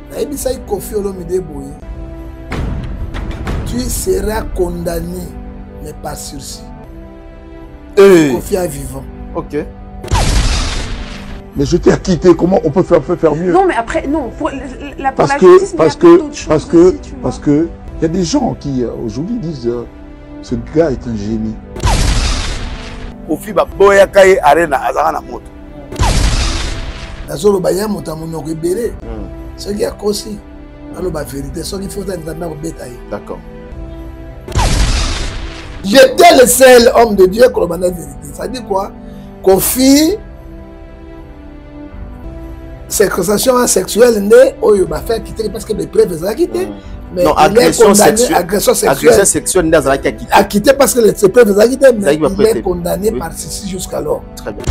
Tu seras condamné, mais pas sursis. Kofi est vivant. Ok. Mais je t'ai acquitté, comment on peut faire mieux? Non, mais après, non, pour la parce justice, que il y a des gens qui aujourd'hui disent ce gars est un génie. Kofi Baboya Kaye Arena Azana Moto. Nazolo Baya Motamonoko Ebele. Ce qui a causé, alors la vérité, ce qu'il faut entendre au bétail. D'accord. J'étais le seul homme de Dieu qui a la vérité. Ça dit quoi? Kofi, séquestration sexuelle, il va faire quitter parce que les preuves sont quittées. Mais non, agression sexuelle, a quitté parce que les preuves sont quittées, mais il est condamné par ceci jusqu'alors. Très bien.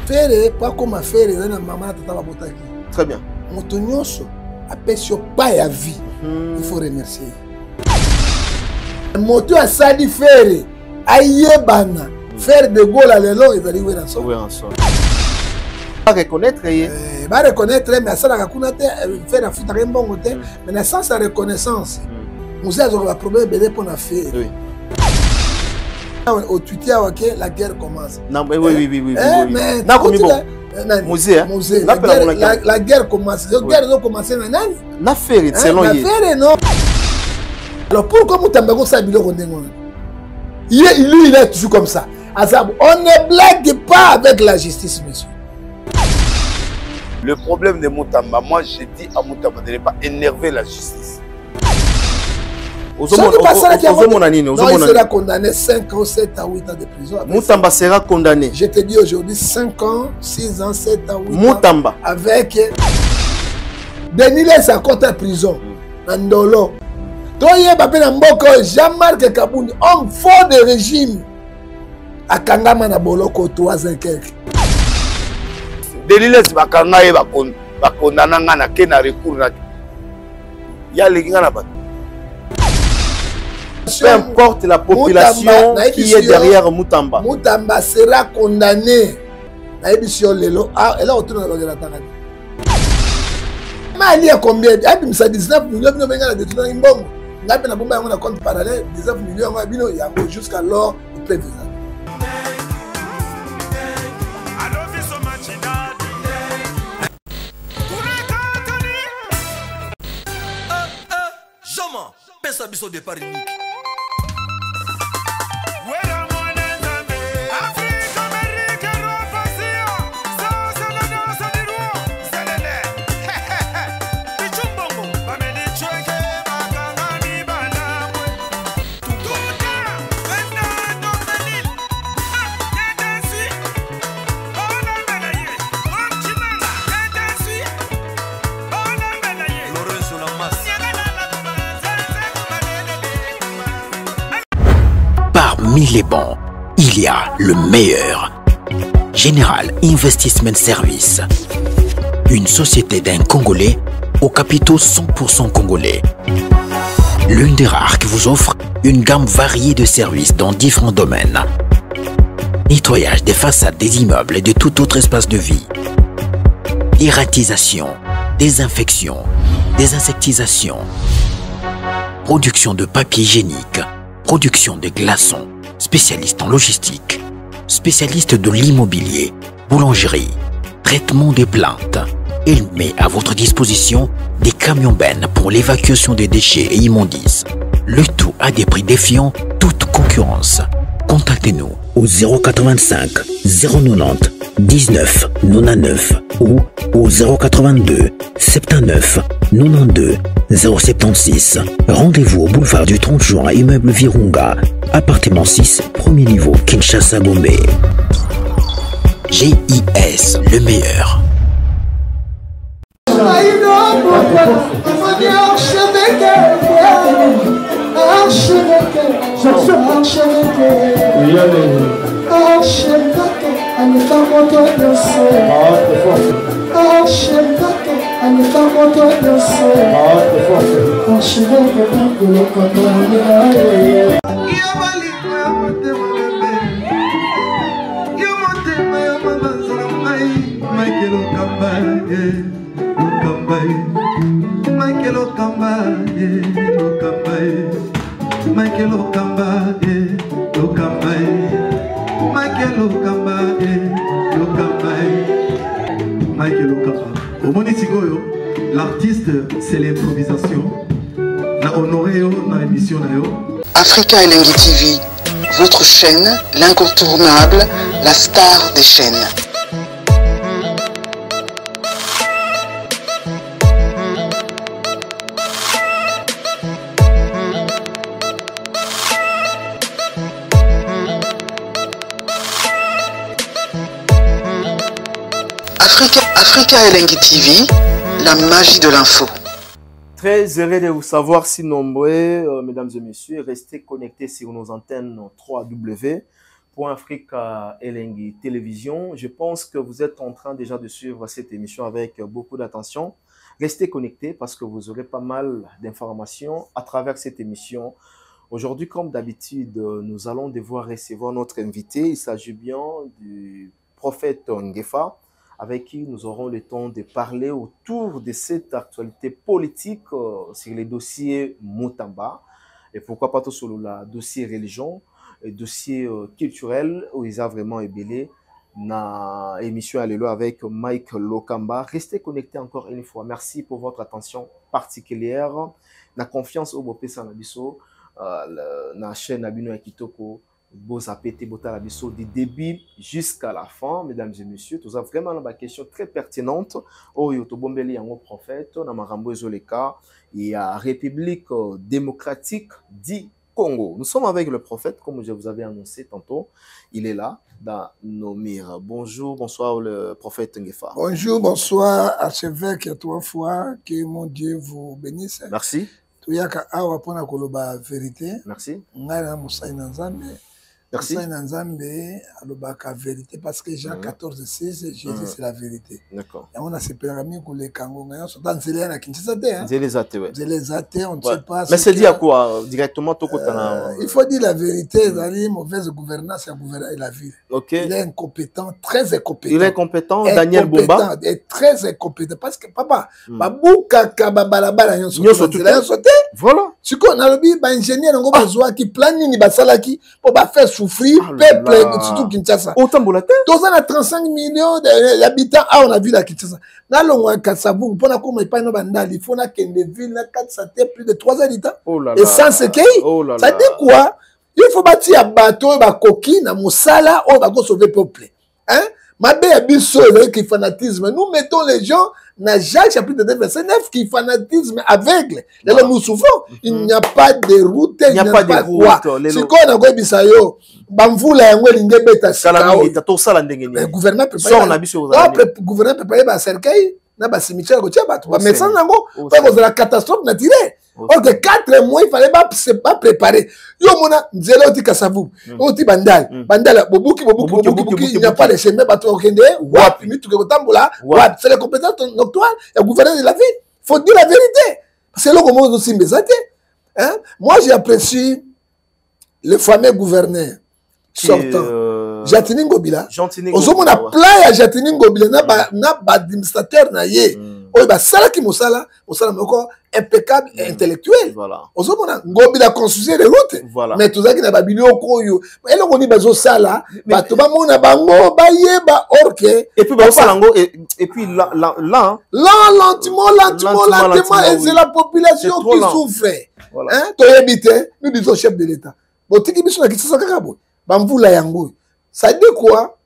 Faire pas comme faire les maman tata babotaki. Très bien. Motonyoso appelle sur pas à vie. Il faut remercier. Moto a sadi faire ayebana faire de Gaulle à l'élo ils allaient voir ensemble. Oui ensemble. Pas reconnaître va reconnaître mais ça la kuna te faire la fuite rien bon côté mais la sans sa reconnaissance. Nous avons un problème belé pour la faire. Oui. Au Twitter OK la guerre commence. Non mais oui. Mais na komi bon. Musée. La guerre commence. La guerre doit commencer na nani? Na faire selon lui. Na faire non. Alors pourquoi Moutamba ko sabilo ko ndengo? Lui il est toujours comme ça. Azab, on ne blague pas avec la justice monsieur. Le problème de Moutamba, moi j'ai dit à Moutamba de ne pas énerver la justice. Non, il sera condamné 5 ans, 7 à 8 ans de prison. Moutamba sera condamné. Je te dis aujourd'hui 5 ans, 6 ans, 7 ans, 8 Moutamba. ans. Avec Denis sa compte à prison. Nandolo. Toye Babena Mboko, Jean-Marc Kabouni, homme fort de régime. À Kangama na Boloko, 3 ans quelques. Denis bakanga ye bakondana ngana ke na recours na. Ya linga na bato. Peu importe la population qui est derrière Moutamba. Moutamba sera condamné. Naïbisio Lelo. Ah, elle a autour de la Tangani. Mais il y a combien? Il y a 19 millions de détournés en bombe. Il y a un compte parallèle, 19 millions de jusqu'alors, il peut faire. Pensa biso de Paris. Parmi les bons, il y a le meilleur. Général Investment Service. Une société d'un Congolais aux capitaux 100% congolais. L'une des rares qui vous offre une gamme variée de services dans différents domaines. Nettoyage des façades des immeubles et de tout autre espace de vie. Irratisation, désinfection, désinsectisation. Production de papier hygiénique. Production de glaçons, spécialiste en logistique, spécialiste de l'immobilier, boulangerie, traitement des plaintes. Il met à votre disposition des camions-bennes pour l'évacuation des déchets et immondices. Le tout à des prix défiant toute concurrence. Contactez-nous au 085 090 19 99 ou au 082 79 92 076. Rendez-vous au boulevard du 30 juin, immeuble Virunga, appartement 6, premier niveau, Kinshasa, Gombe. GIS, le meilleur. Michael Okamba, Lokamba, Lokamba, Michael Lokamba, Lokamba, Michael Lokamba, Lokamba, Michael Lokamba. Au Monitigoyo, l'artiste, c'est l'improvisation. La honoré dans l'émission. Africa Elengi TV, votre chaîne, l'incontournable, la star des chaînes. Africa Elengi TV, la magie de l'info. Très heureux de vous savoir si nombreux, mesdames et messieurs. Restez connectés sur nos antennes 3W.Africa Elengi Télévision. Je pense que vous êtes en train déjà de suivre cette émission avec beaucoup d'attention. Restez connectés parce que vous aurez pas mal d'informations à travers cette émission. Aujourd'hui, comme d'habitude, nous allons devoir recevoir notre invité. Il s'agit bien du prophète Ngefa, avec qui nous aurons le temps de parler autour de cette actualité politique sur les dossiers Mutamba et pourquoi pas tout sur le dossier religion et dossier culturel où ils ont vraiment ébélé na émission Alléluia avec Mike Lokamba. Restez connectés encore une fois. Merci pour votre attention particulière. La confiance au Bopé Sanabiso, la chaîne Abino Kitoko. Beaux appétits, du début jusqu'à la fin, mesdames et messieurs. Tout ça vraiment une question très pertinente. Oh, il y a un prophète, il y a la République démocratique du Congo. Nous sommes avec le prophète, comme je vous avais annoncé tantôt. Il est là, dans nos mires. Bonjour, bonsoir, le prophète Ngefa. Bonjour, bonsoir, archevêque, à trois fois. Que mon Dieu vous bénisse. Merci. Tuyaka awa pona koloba vérité. Merci. Ngana Moussa Nzambe. Merci. Moussa Nzambe alobaka vérité parce que Jean 14:6 Jésus c'est la vérité. D'accord. Et on a ces péramides pour les Kango ngana sont dans Zélé na Kinshasa té hein. Zélé zaté ouais. Zélé zaté on ne sait pas. Mais c'est dit à quoi directement tout il faut dire la vérité, il mauvaise gouvernance à gouverner la ville. OK. Il est incompétent, très incompétent. Il est incompétent, Daniel Bomba. Il est très incompétent parce que papa, babuka kababalabala yon sauté. Voilà. Si on a le ba ingénieur ngo bazwa ki planning ni basalaki pour ba faire souffrir peuple surtout Kinshasa. Autant bolate. Tous on a 35 millions d'habitants on a vu la Kinshasa. Na longwa Kasavu pour na koma ipa no bandali, il faut na kende ville na 400 plus de 3 habitants. Et sans ce qui ça dit quoi? Il faut bâtir un bateau ba coquille na mosala on va sauver peuple. Hein? Mabe abisso avec fanatisme. Nous mettons les gens na Jacques chapitre 2 verset 9 qui fanatisme aveugle. Là nous souffrons. Il n'y a pas de route, il n'y a pas de quoi. Si on a go bisayo, bamvula yango linge beta sikao. Le gouvernement gouvernement préparé ba cercueil na ba cimetière ko tia bato. Ba médecin nango pas cause la catastrophe naturelle. Or que 4 mois il fallait pas préparer. Yo mona nzela oti Kasavu. Oti bandal. Bandal bobuki il n'y a pas de chemin bato okende. Wapi mitu ko tambola. Wapi c'est les compétences nocturnes et gouverneur de la ville. Faut dire la vérité. C'est là comment aussi mbezate. Hein? Moi j'ai apprécié le fameux gouverneur sortant. Jatini Ngobila. Ozomona plan ya Jatini Ngobila na ba administrateur na ye. Oyo ba sala ki mosala moko impeccable et intellectuel. Voilà. Ozomona Ngobila construire les routes. Voilà. Mais tozaki na ba biloko oyo. Elo ngoni bazo sala bato ba mona bango ba yeba orke et puis ba salango et puis là lentement et c'est la population qui souffre. Voilà. Hein? Toyebite, nous disons chef de l'État. Botiki biso na kitsa kakabo. Bamvula yango. Ça dit quoi?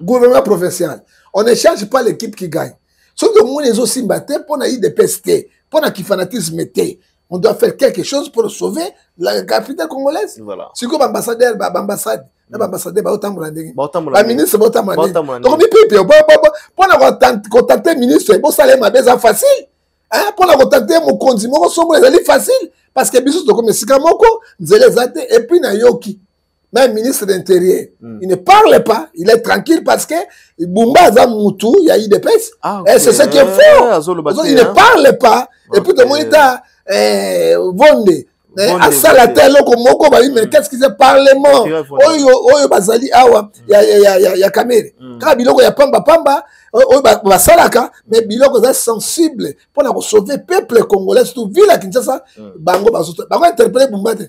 Gouvernement provincial. On ne change pas l'équipe qui gagne. Sauf que nous, les aussi battent pour naïr des PST, pour naïr fanatisme. On doit faire quelque chose pour sauver la capitale congolaise. Voilà. C'est comme l'ambassadeur, l'ambassade. L'ambassadeur, la ministre, donc, pour contenter le ministre, il faut facile. Pour contenter mon condiment, c'est facile. Parce que bisous, comme Sikamoko, et puis Nayoki. Même ministre de l'Intérieur, il ne parle pas, il est tranquille parce que Bumba Zamoutou, il y a eu des pèses. Et c'est ce qu'il faut. Il ne parle pas. Et puis, tout le monde est Vonde, mais asala te eloko moko bayi mais qu'est-ce qui c'est parlement oyo bazali awa ya Kamere kaka biloko ya pamba oyo basalaka mais biloko eza sensible mpona kosauver peuple congolais surtout ville ya Kinshasa bango interpellé Bumba te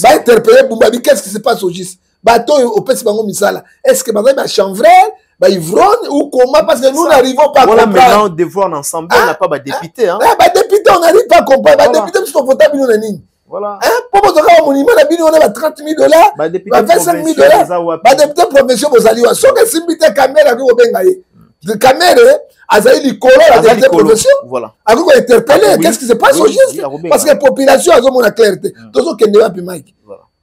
interpellé Bumba qu'est-ce qui se passe au GIS bato oyo opesi bango misala est-ce que bazali bachanvrel ivrogne ou comment parce que nous n'arrivons pas à comprendre. Voilà, maintenant, de voir ensemble, on n'a pas de député. Député, on n'arrive pas à comprendre. Député, c'est confortable, nous, on voilà. Pour vous dire, mon monument, on a 30 000 $, 25 000 $. Député provincial, vous allez voir. Sauf que si vous avez une caméra, vous avez une caméra, vous avez une colère, vous avez une provincial. Voilà. Vous avez interpellé. Qu'est-ce qui se passe au juste? Parce que la population a la clarté. Tout ce qui est déjà Mike.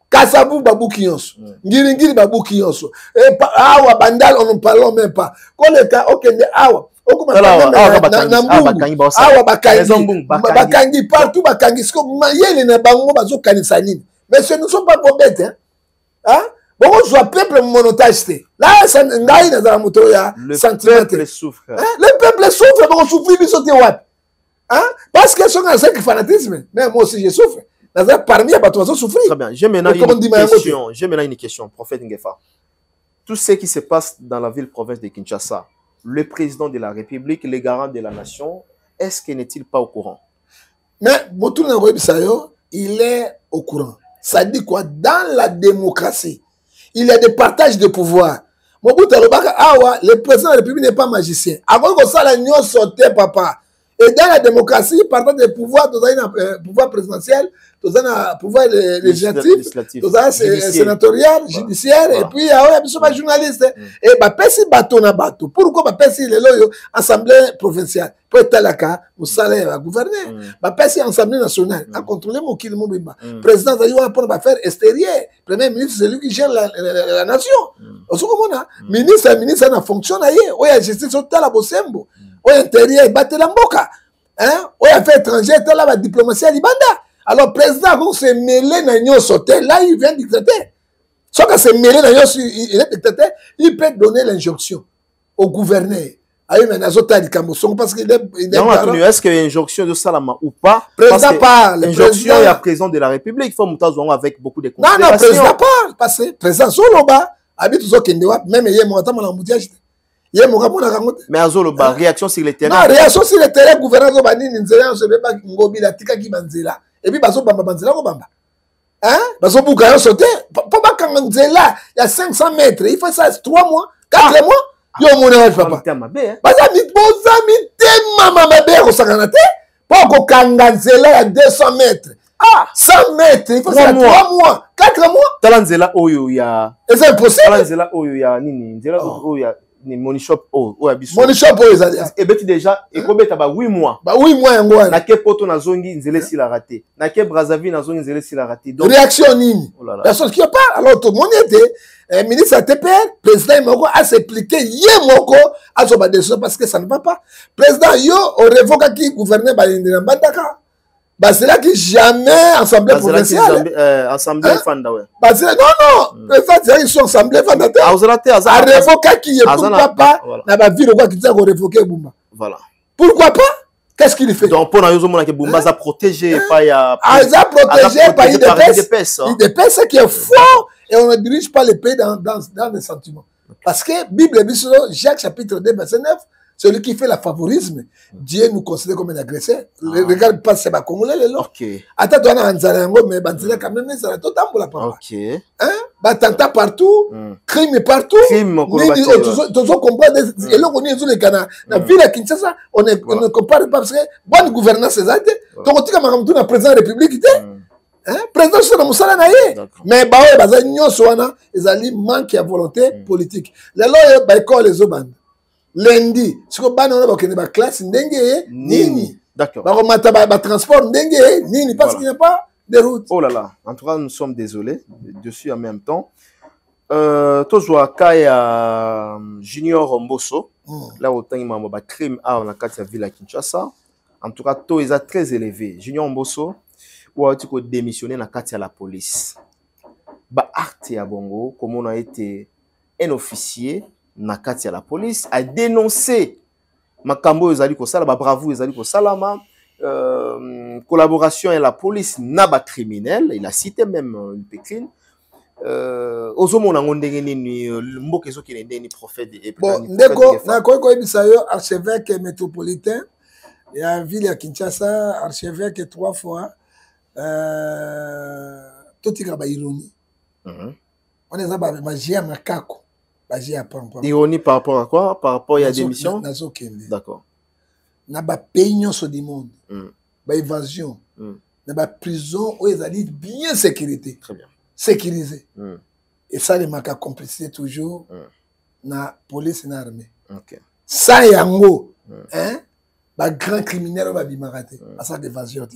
Kasabu babu kiyonso ngiri babu kiyonso awa bandal on ne parlons même pas koleka okende awa okuma awa bakangi partout bakangi siko mayele na bango bazo kanisa nini mais ce ne sont pas bobete hein bon je vois peuple monotage là ça ngai na za moto ya sentiment le peuple souffre bon souffrir biso te wapi hein parce que son un fanatisme mais moi aussi je souffre. Parmi les bateaux souffrir. Très bien. J'ai maintenant une question, prophète Ngefa. Tout ce qui se passe dans la ville-province de Kinshasa, le président de la République, les garants de la nation, est-ce qu'il n'est-il pas au courant? Mais Moutounou Bisayo, il est au courant. Ça dit quoi? Dans la démocratie, il y a des partages de pouvoir. Le président de la République n'est pas magicien. Avant que ça, la nuance sortait, papa. Et dans la démocratie, partant des pouvoirs, tu as un pouvoir présidentiel, tu as un pouvoir législatif, tu as un sénatorial, judiciaire, et puis il y a des journalistes. Et si bateau na bateau, pourquoi si les loyaux, assemblée provinciale, pour être là, vous savez, à gouverner, si assemblée nationale, à contrôler mon kil mobimba. Président Zayoua pour faire extérieur, premier ministre, c'est lui qui gère la nation. Ministre, ministre, ça fonctionne ailleurs. Oui, la justice, c'est la Bosembo. Au intérieur, il battait la mboka. Hein? Au affaires étrangères, il y a la diplomatie à Libanda. Alors, le président, quand c'est mêlé dans l'union sauté, là, il vient dictater. Sauf que c'est mêlé dans l'union, il est dictateur, il peut donner l'injonction au gouverneur. Parce qu'il est-ce qu'il y a une injonction de Salama ou pas? Président parle. L'injonction, il y a président de la République. Il faut monter avec beaucoup de considérations. Non, président parle. Parce que président Soloba, habite aux autres, même il y a mon temps, mais Azoloba, réaction sur le terrain. Non, réaction sur le terrain, gouverneur Zobani, Nzela, on ne sait pas Ngobi, la Tika qui Banzela. Et puis, Baso Bamba Banzela, Bamba. Hein? Baso Bougayo sauté. Pourquoi quand Nzela, il y a 500 mètres, il faut ça 3 mois, 4 mois. Yo, mon âge, papa. Bazami, maman, ma belle, au Saganate. Pourquoi quand Nzela, il y a 200 mètres. 100 mètres, il faut ça 3 mois, 4 mois. Talanzela, Oyo, il y a. C'est impossible. Talanzela, Oyo, il y a Nini. Nzela, Oyo, il y a. Money shop money shop et beti déjà et combien t'as 8 mois 8 mois ngwa na ke poto na zongi nzele si la raté na ke Brazzaville na zongi nzele si la raté donc réaction nini personne qui parle alors tout le monde était ministre TPR président moko a s'expliqué yé moko a so ba décision parce que ça ne va pas président yo on révoque qui gouverneur ba ndina bandaka bah c'est là que jamais assemblée provinciale assemblée fanda ouais bah c'est non président ils sont assemblée fanda a révoquer qui est pourquoi pas na ba ville quoi qui t'a révoquer Bumba voilà pourquoi pas qu'est-ce qu'il fait donc pour nayo mona que Bumba za protéger pas ya za protéger pas il dépasse qui est fort et on ne dirige pas le pays dans des sentiments parce que Bible Jacques chapitre 2 verset 9. Celui qui fait la favorisme, Dieu nous considère comme un agresseur. Regarde pas, c'est pas congolais, les lots. Attends, tu as un Anzarango, mais Banzela quand même, ça va tout en la parole. Hein? Batanta partout, crime partout. Crime, tu comprends, et là, on est sur les canards. La ville à Kinshasa, on ne compare pas parce que bonne gouvernance, c'est ça. Donc, on dit que ma président de la République, président c'est dans Moussala naïe mais bah ouais bah ça n'y soana ils allaient manquer à volonté politique les lois bah école les obandes lundi si on va dans la classe ndenge nini d'accord bah on mata bah transport ndenge nini parce qu'il n'y a pas de route oh là là en tout cas nous sommes désolés dessus en même temps toujours Kaya Junior Mbosso là autant il m'a bah crime à la carte ville à Kinshasa en tout cas taux est très élevé Junior Mbosso ou tu peux démissionner dans carte à la police bah arte à Bongo comme on a été un officier na kati ya la police a dénoncé makambo ezali ko sala ba bravo ezali ko salama collaboration et la police n'a pas criminel, il a cité même une pécline. Ozomona ngondenge ni mboka ezo kende ni prophète et bon ndeko na ko ebisa yo archevêque métropolitain ya ville ya Kinshasa archevêque 3 fois totika ba ironie on est ba magia makako magia pampa ironie par rapport à quoi? Par rapport à la démission? D'accord. Na ba peignon sur du monde ba évasion na ba prison où ils allaient bien sécurité. Très bien. Sécurisé. Et ça, les marques complicité toujours na police et na armée. Okay. Ça, yango, hein, bah, grand criminel va bimarate. Ça, d'évasion.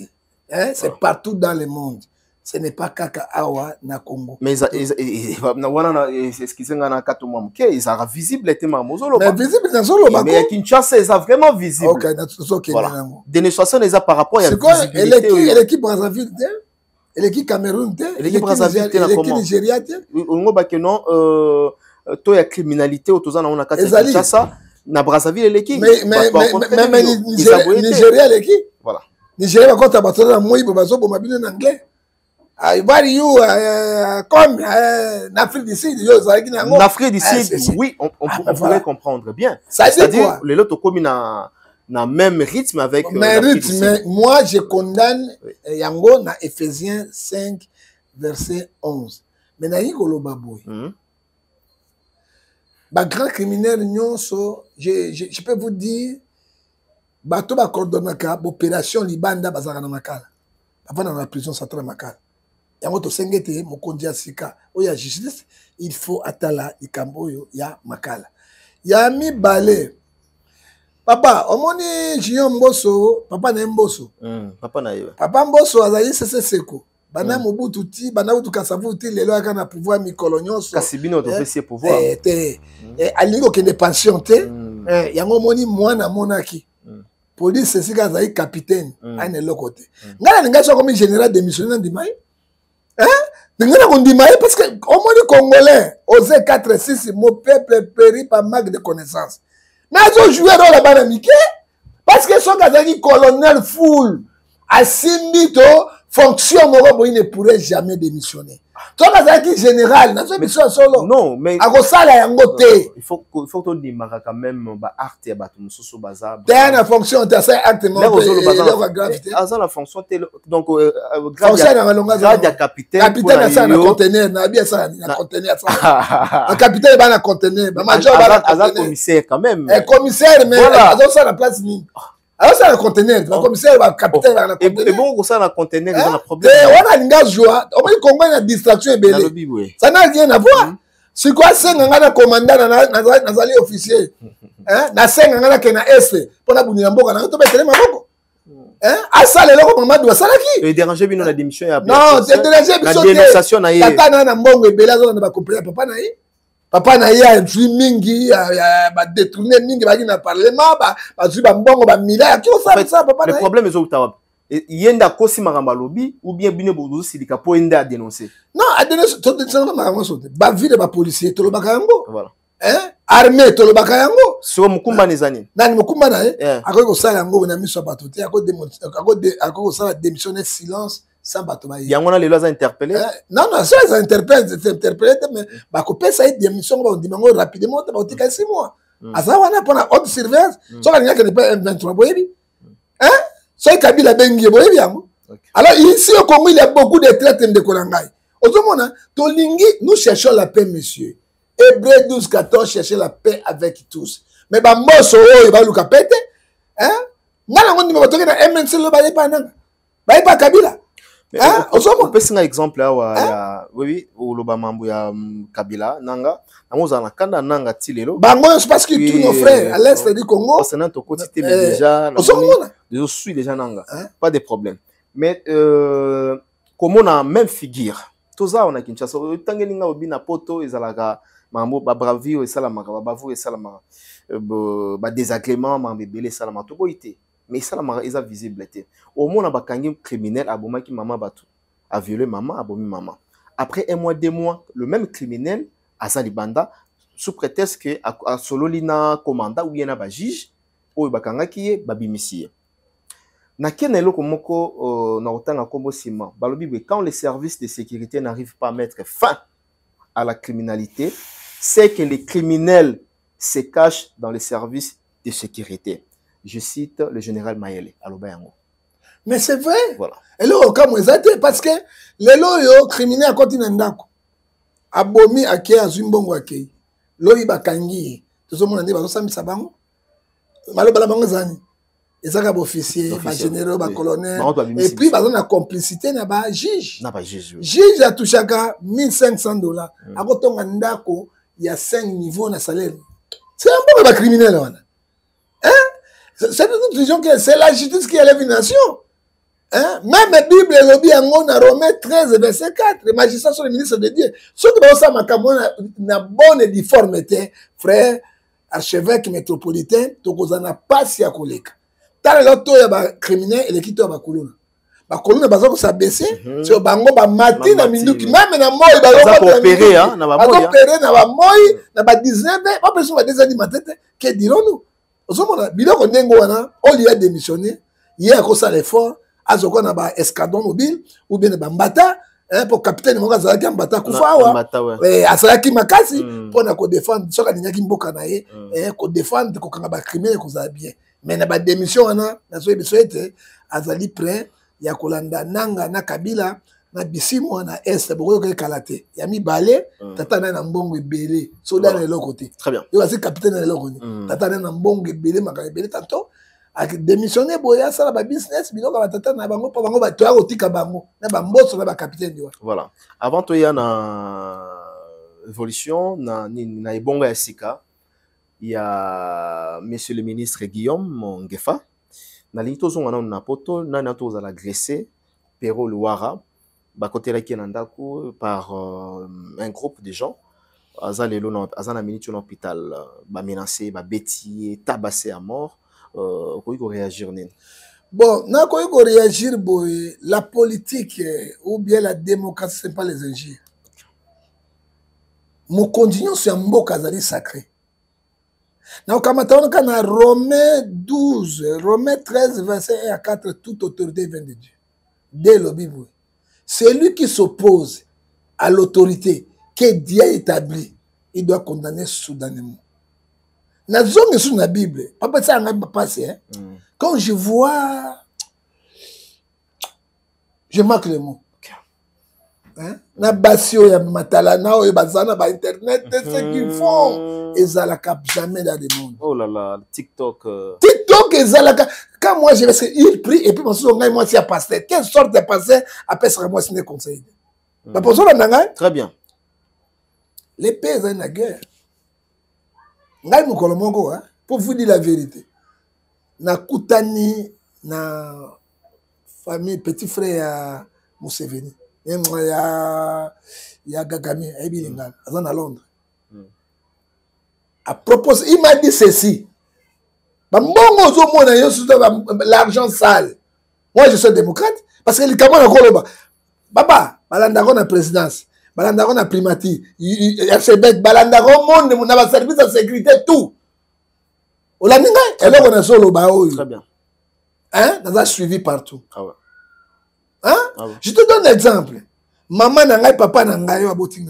Hein, c'est partout dans le monde. Ce n'est pas Kaka Awa na Congo. Mais c'est ce qui s'est dans Katumam. Ils sont visibles, mais visible dans Zolo. Mais Kinshasa, ils sont vraiment visibles. Ok, voilà. Dénonciation, ils ont par rapport à la visibilité. Et l'équipe Brazzaville, et l'équipe Cameroun, l'équipe Nigeria, on a non, toi, il y a criminalité autour de la Kinshasa, na Brazzaville, l'équipe. Mais Nigeria, l'équipe. Voilà. Nigeria, quand tu as battu la mouille, tu as battu en anglais. Comme en Afrique du Sud, en Afrique du Sud, oui, on pourrait comprendre bien. C'est-à-dire, les autres communes na même rythme avec rythme, moi je condamne yango na Ephésiens 5 verset 11. Mais na yikolo baboy. Ba grand criminel nyonso, je peux vous dire bato ba coordonnaka opération libanda bazaka na makala. Avant dans la prison centrale makala. Yango to sengete mokonzi asika oya justice, il faut atala ikamboyo ya makala. Ya mi balé. Papa, omoni Junior Mboso, papa na Mboso. Papa na yeba. Papa Mboso azali seko. Bana Mobutu ti, bana Mobutu Kasavuti lelo aka na pouvoir mikolo nyonso. Kasibino to pesi pouvoir. Alingo kende pension te. Yango moni mwana monaki. Police esika azali capitaine, ane lokote. Ngala ninga so comme général démissionnaire ndimai. Ninga ko ndimai parce que omoni congolais, osé 4 6 mon peuple périt par manque de connaissances. Mais ils ont joué dans la bananique parce que son gazani colonel full à Simbito fonction il ne pourrait jamais démissionner. Ton gazani général n'a pas solo. Non, mais il faut que tu marques quand même art et batum soso bazar. T'as une fonction, t'as ça actement. La fonction donc grade capitaine. Capitaine ça na conteneur, na bien ça na conteneur ça. Un capitaine va na conteneur, major va na conteneur. Commissaire quand même. Commissaire mais ça la place ni. Alors ça le conteneur, le commissaire va capitaine va na conteneur. Et bon ça na conteneur, ils ont un problème. On a linga joie, on va Congo na distraction belé. Ça n'a rien à voir. Si quoi c'est ngana commandant nazali officier. Hein? Na senga ngana kena S pour na bunira mboka na to betele maboko. Hein? Asa le loko mamadou asala ki? Et déranger bino la démission ya. Non, c'est déranger biso. La dénonciation na yé. Tata na mbongo ebela zo na ba couper papa na yé. Papa na ye a vu mingi ba détourner mingi ba na parlement ba zu ba mbongo ba mila ki o ça papa na. Le problème est au yenda kosi makamba lobi ou bien bino bozo silika po enda a dénoncer. Non, a dénoncer to dénoncer makamba sote. Ba ville ba policier to lo baka yango. Voilà. Hein? Armée to lo baka yango. So mukumba nezani. Nani mukumba na akoki ko sala yango na miso bato te akoki ko sala démissionner silence sans bato ba. Yango na lelo za interpeller. Non, ça les interpelle, mais ba ko pesa et démission ba ndimango rapidement ba otika 6 mois. Asa wana pona haute surveillance, so ka ngaka ne pas M23 boyebi. Hein? So Kabila bengi boyebi yango. Alors ici au Congo il y a beaucoup de traites de Kolangai. Ozomona to lingi nous cherchons la paix monsieur. Hébreux 12-14 chercher la paix avec tous. Mais ba mboso oyo ba luka pete, hein? Ngala ngondi ba toke na MNC lo ba yepa nanga. Ba yepa Kabila. Hein? On peut un exemple là oui au Lobamambo ya Kabila nanga amoza na kanda nanga tilelo bango parce que tous nos frères à l'est du Congo parce que notre côté déjà je suis déjà nanga pas de problème mais comme on a même figure tout ça on a Kinshasa tangelinga obina poto ezalaka mambo ba bravio et salamaka ba bavu et salamaka ba désagrément mambe belé salamaka to boité. Mais ça, ils ont visible. Au moins, on a un criminel qui maman batu, a violé maman, a bomi maman. Après 1 mois, 2 mois, le même criminel, à Salibanda, sous prétexte que à Sololina commanda ou bien à juge, ou bakanga qui est babimisier. Quand les services de sécurité n'arrivent pas à mettre fin à la criminalité, c'est que les criminels se cachent dans les services de sécurité. Je cite le général Mayele à Lobayango. Mais c'est vrai. Voilà. Et là, comme vous êtes, parce que les loyaux criminels à côté d'un abomi à qui a zumbongo à qui loyi bakangi tout ce monde a dit bah ça mi sabango malo bala bango zani et ça cap officier ba généraux ba colonel et puis bah on a complicité na ba juge juge a touché à $1,500 à côté on ndako il y a 5 niveaux na salaire c'est un peu ba criminel là hein c'est une vision que c'est la justice qui élève une nation. Hein? Même la Bible, on a Romains 13, verset 4. Les magistrats sont les ministres de Dieu. Ceux qui ont une bonne difformité, frère, archevêque métropolitain, tu n'as pas si à collègue. Tant que l'autre est criminel, il est quitté à Bakuluna. Bakuluna, il va s'abaisser. C'est au bango, il matin, dans Minduki. Même dans moi, il va opérer. Il va opérer dans moi, il va 19 ans. Pas besoin de des animateurs. Que dirons-nous? Au moment où on lui a démissionné, il y a un l'effort. Azoko na ba escadron mobile ou bien ba mbata pour capitaine mo azalaki mbata kufawa azalaki makasi pour na ko défendre soka ninyaki mboka na ye ko défendre ko kanga ba criminel ko za bien mais na ba démission wana na so biso ete azali prêt ya kolanda nanga na Kabila na bisimo na est boko ko kalate ya mibale tata na mbongo ebele so dans le côté très bien yo asi capitaine na lokoni tata na mbongo ebele makaka ebele tanto a démissionné boya ça la business bino ka tata na bango pa bango ba toya kotika bango na ba mboso na ba capitaine diwa voilà avant to ya na évolution na ebonga ya sika il y a monsieur le ministre Guillaume Ngefa na linto zonga na poto na to za la agressé Pero Luara ba côté la ndako par un groupe de gens azana minute en hôpital ba menacé ba bétier tabassé à mort. Comment réagir? Bon, na comment réagir? La politique ou bien la démocratie, ce n'est pas les injures. Mon continuons sur un mot kazali sacré. Na ukamatana kana Romains 12, Romains 13, verset 1 à 4, toute autorité vient de Dieu. Dès le Bible. Celui qui s'oppose à l'autorité que Dieu a établie, il doit condamner soudainement. Na zone sur la Bible, papa ça n'a pas passé. Quand je vois, je marque le mot. Hein? Na basio ya matalana ou bazana ba internet, c'est ce qu'ils font. Ils ont la cap jamais dans le monde. Oh là là, TikTok. TikTok, ils ont la cap. Quand moi je vais, il prie et puis moi si à pasteur. Quelle sorte de pasteur après ça moi c'est des conseils. Très bien. Les pays ont la guerre. Ngai mukolo moko pour vous dire la vérité. Na kutani na famille petit frère à Museveni. Ya Gagami Ebilinga azan à Londres. À propos, il m'a dit ceci. L'argent sale. Moi je suis démocrate parce que le Cameroun a koloba. Baba, balanda na présidence. Balandako na primati, Yachebek, balandako monde, mon a service de sécurité, tout. Olaninga, elle est en solo bao. Très bien. Hein? Dans un suivi partout. Ah ouais. Hein? Ah ouais. Je te donne un exemple. Maman nangai, papa nangai,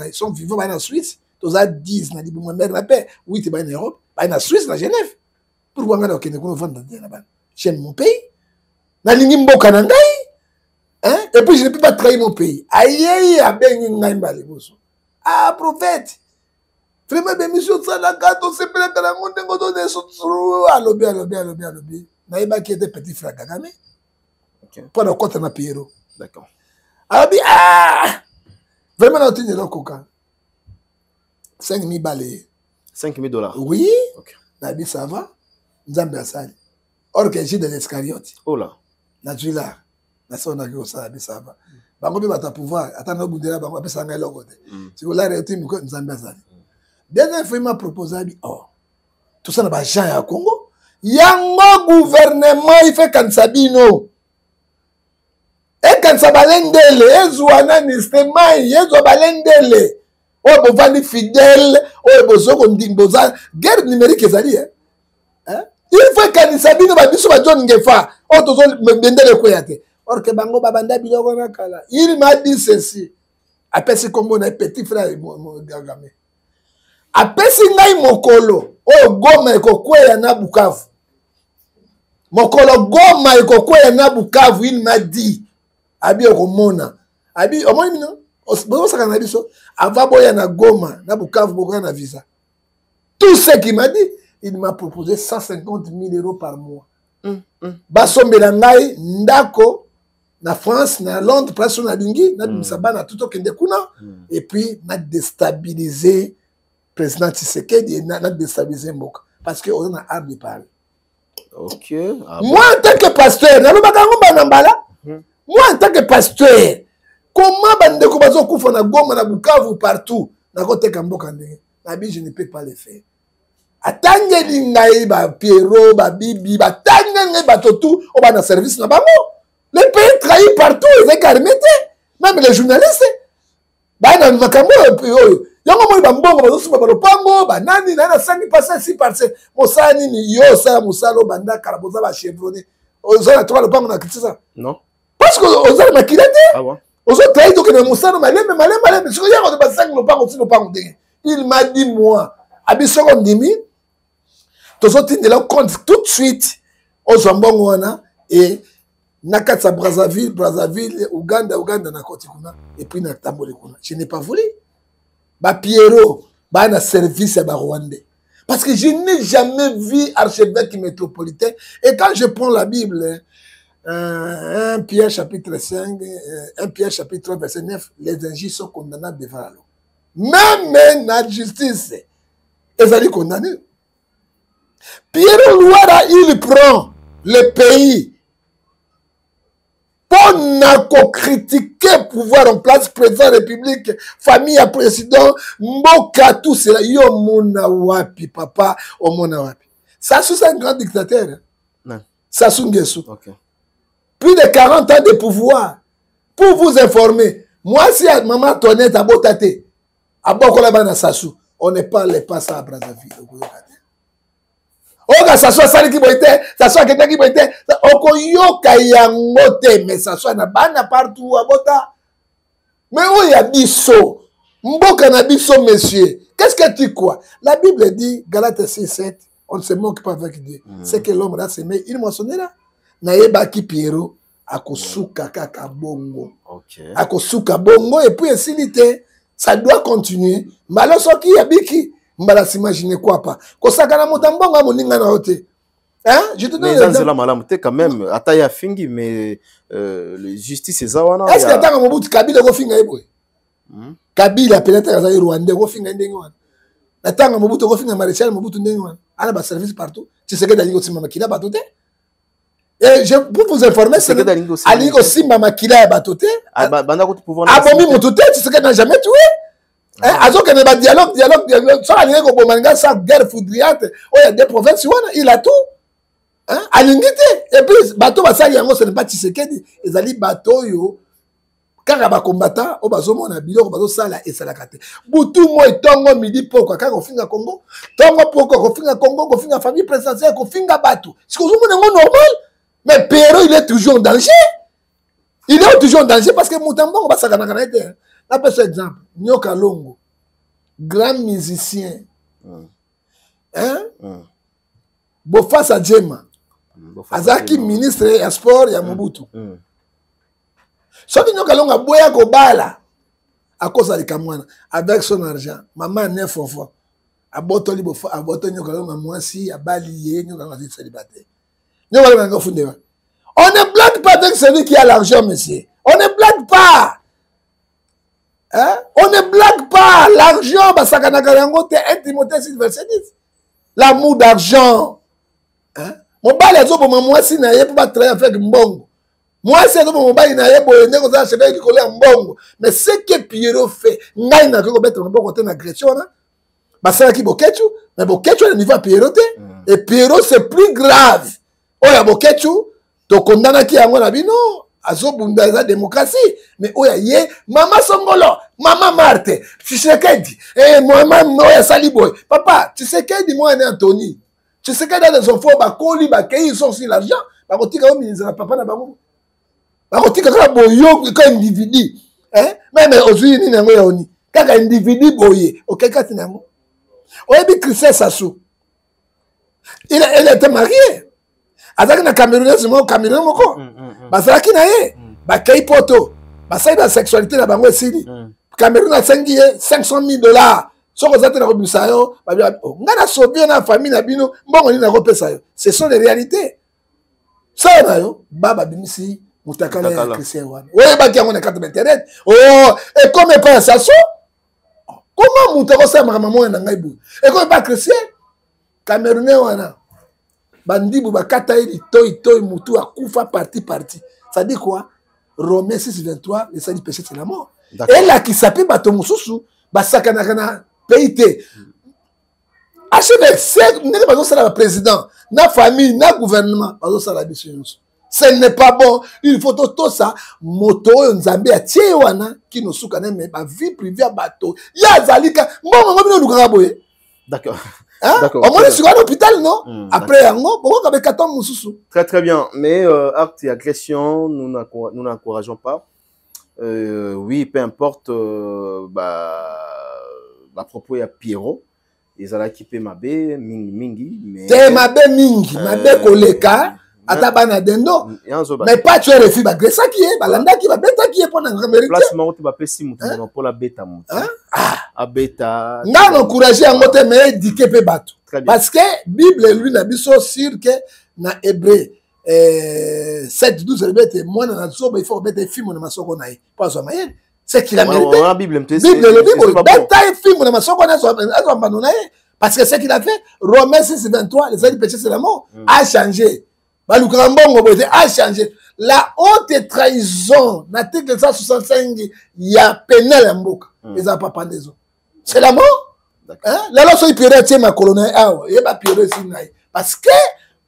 ils sont vivants en Suisse. Tous à 10, na dit, mon mère la paix. Oui, tu es en Europe, en Suisse, en Genève. Pourquoi on a aucun vendre là-bas? J'aime mon pays. Na lingimbo kanangai. Hein? Et puis je ne peux pas trahir mon pays. Aïe, ah, prophète. Vraiment, des missions de Salaka, on s'est pris à la monde, on a des alobi. Naïba qui était petit frère Kagame. Pour le compte, on a payé. D'accord. Alobi, ah! Vraiment, on a tenu le coca. 5 000 balais. 5 000 $. Oui. Ok. Nabi, ça va? Nzambe Asali. Or que j'ai de l'escariote. Oh là. Nadjula. On a vu ça, ça va. Bango bi bata pouvoir, attends bundela bango apesa ngai lokote. Si vous la réussite miko nzambe azali. Deuxième fois il m'a proposé oh. Tout ça na ba gens ya Congo. Yango gouvernement il fait kansabino. Et kansabalendele, ezwana ni stemai, ezo balendele. O bo vandi fidèle, o bo zoko ndimboza, guerre numérique ezali hein. Il faut kansabino ba biso ba John Ngefa. Or que bango babanda biloko na kala. Il m'a dit ceci. Apesi kombo na petit frère Gagame. Apesi ngai mokolo. O Goma ekokweya na Bukavu. Mokolo Goma ekokweya na Bukavu, il m'a dit. Abi okomona. Abi omoni mino. Boyo saka na biso. Ava boya na Goma na Bukavu boka na visa. Tout ce qu'il m'a dit, il m'a proposé 150 000 euros par mois. Basombela ngai ndako na France, na Londres, presque na lingi, na bisaba na tout kende kuna, et puis na déstabiliser président Tshisekedi et na déstabiliser Mboka parce que on a art de parler. OK. Moi en tant que pasteur, na lobaka ngomba na mbala. Moi en tant que pasteur, comment bande ko bazo kufa na Goma na Bukavu partout, na kote ka Mboka ndenge. Na bi je ne peux pas le faire. Atangeli ngai ba Pierrot, ba Bibi, ba tangeli ba totu, o ba na service na bango. Les pays trahis partout, ils ont qu'à remettre. Même les journalistes. Bah, dans le vacances, yango moi bambongo bazo suba balopango, ba nani na sangi passer si passer. Mosani ni yo sa musalo banda karaboza ba chevronné. Ozana toi lopango na kitisa. Non. Parce que ozana makilate. Ah ouais. Ozo trahi to que na musalo maleme. Parce que yango de basangi lopango si lopango dé. Il m'a dit moi, abisoko ndimi. Tozo tindela compte tout de suite aux zambongo wana et Nakatsa Brazzaville, Uganda na koti kuna et puis na tambole kuna. Je n'ai pas voulu. Ba Pierrot, ba na service à ba Rwandais. Parce que je n'ai jamais vu archevêque métropolitain. Et quand je prends la Bible, 1 Pierre chapitre 5, 1 Pierre chapitre 3 verset 9, les injustes sont condamnables devant la loi. Même la justice, ils allaient condamner. Pierrot Louara, il prend le pays pour critiquer pouvoir en place, président de la République, famille à président, Mboka, tout cela. Yo mona wapi, papa, o mona wapi. Sassou, c'est un grand dictateur. Non. Sassou Nguesso. Okay. Plus de 40 ans de pouvoir. Pour vous informer, moi, si maman Tonette a botate, à Bokolabana Sassou, on ne parle pas ça à Brazzaville. Oga Sassou sali ki boite, Sassou aketa ki boite, okoyoka yango te, mais Sassou na bana partout abota. Mais où y a biso? Mboka na biso, monsieur. Qu'est-ce que tu crois? La Bible dit, Galates 6:7, on ne se moque pas avec Dieu. C'est que l'homme là s'aimé, il moissonnera. Naeba ki Pierrot, akosuka kaka bongo. Akosuka bongo, et puis insilité, ça doit continuer. Maloso ki yabiki. Mbala s'imaginer quoi pas. Kosakana motambonga moninga na hote. Hein? Je te donne l'exemple. Mais dans la quand même, ataya fingi, mais la justice est zawana. Est-ce que t'as un mobutu Kabila go finga eboy? Kabila peut-être azali Rwanda go finga ndenge wana. Natanga mobutu go finga maréchal mobutu ndenge wana. Ana ba service partout. Tu sais que dalingo simba makila batote. Et je pour vous informer, c'est que dalingo simba makila batote. Banda ko pouvoir. Abomi motuté, tu sais que n'a jamais tué. Azo que ne dialogue. Ça a ko bomanga sa guerre foudriate. Oh, il y a des provinces il a tout. Hein? Alingité. Et puis bateau basali yango ce n'est pas Tshisekedi. Ils ali bateau yo. Kaka ba combattant o bazo mona biloko bazo sala et sala kate. Butu mo tongo midi poko kaka ofinga Congo. Tongo poko ofinga Congo, ofinga famille présidentielle, ofinga bateau. C'est que vous normal. Mais Pierrot il est toujours en danger. Il est toujours en danger parce que Mutambo va sakana kana été. Après cet exemple, Nyoka Longo, grand musicien, hein? Bofasa Djema, Azaki ministre ya sport ya Mobutu. Soki Nyoka Longo boya kobala, à cause de Kamwana, avec son argent, maman 9 fois, à Botoli Bofa, à Botoli Nyoka Longo, moi si, à Bali, Nyoka Longo célibataire. Nyoka Longo fondé. On ne blague pas avec celui qui a l'argent, monsieur. On ne blague pas. Hein? On ne blague pas l'argent, bah ça Timothée 6 verset 10. L'amour d'argent. Hein? Mon bal est pour moi si n'a pas travailler avec Mbongo. Moi c'est pour mon bal n'a pas ne ko acheter qui coller Mbongo. Mais ce que Pierrot fait, n'a n'a ko mettre Mbongo côté d'agression là. Bah ça qui Bokechu, mais Bokechu le niveau Pierrot et Pierrot c'est plus grave. Oh ya Bokechu, to condamna qui a moi la vie non. Azobunda eza démocratie mais oya ye mama Songolo mama Marthe Tshisekedi moi oya Saliboy papa Tshisekedi moi Anthony Tshisekedi a des enfants ba koli ba ils sont sur l'argent bakotika ministre na papa na bango bakotika kaka boyo ka individu même ozwi nini yango ya oni kaka individu boye okekati nango oyebi Christelle Sassou elle était mariée azalaki na Camerounais moko Camerounais moko bazalaki na ye bakei poto basali na sexualité na bango esili Cameroun asengi ye $500,000 soko za te na kobimisa yo nga na sauve na famille na bino mbongo nini nakopesa yo ce sont les réalités ça na yo baba bimisi mutakala ya Christian wana oyebaki yango na carte d'internet et comme pas ça so comment mutako sa maman na ngai bu et comme pas Christian Camerounais wana bandibu bakata ili toi mutu akufa parti ça dit quoi Romains 6:23 les saints péché c'est la mort et là qui s'appelle bato mususu basakana kana pays acheve c'est n'est pas ça le président na famille na gouvernement bazo sala biso ce n'est pas bon il faut tout ça moto nzambe atie wana kino suka na me ba vie privée bato ya zalika mbongo ngobino lukaka boye d'accord. D'accord. Au moins, je suis à l'hôpital, non? Après, pourquoi avec 4 ans, très bien. Mais acte et agression, nous n'encourageons pas. Oui, peu importe. À propos, il y a Pierrot. Ils ont équipé Mabé, Mingi. C'est Mabé Mingi, Mabé Koleka. Atabana dendo. Mais pas tu es refus, ça qui est, balanda qui va bêta qui est pour l'Amérique. Place Maroc, tu vas passer pour la bêta. A bêta. Non, encourager à monter, mais éduquer pe bateau. Parce que Bible, lui, n'a pas sûr que na Hébreu 7:12, moi, dans la zone, il faut mettre des films dans ma soconaï. Pas ça, mais c'est qu'il a mérité. La Bible, le Bible, bêta et film dans ma soconaï, parce que c'est qu'il a fait, Romains 6:23, les années péché, c'est la mort, a changé. A changé. La haute trahison, l'article 165, il y a pénal en boucle. Ils n'ont pas pendaison. C'est la mort. La loi sur le pire, c'est ma colonne. Il n'y a pas pire ici. Parce que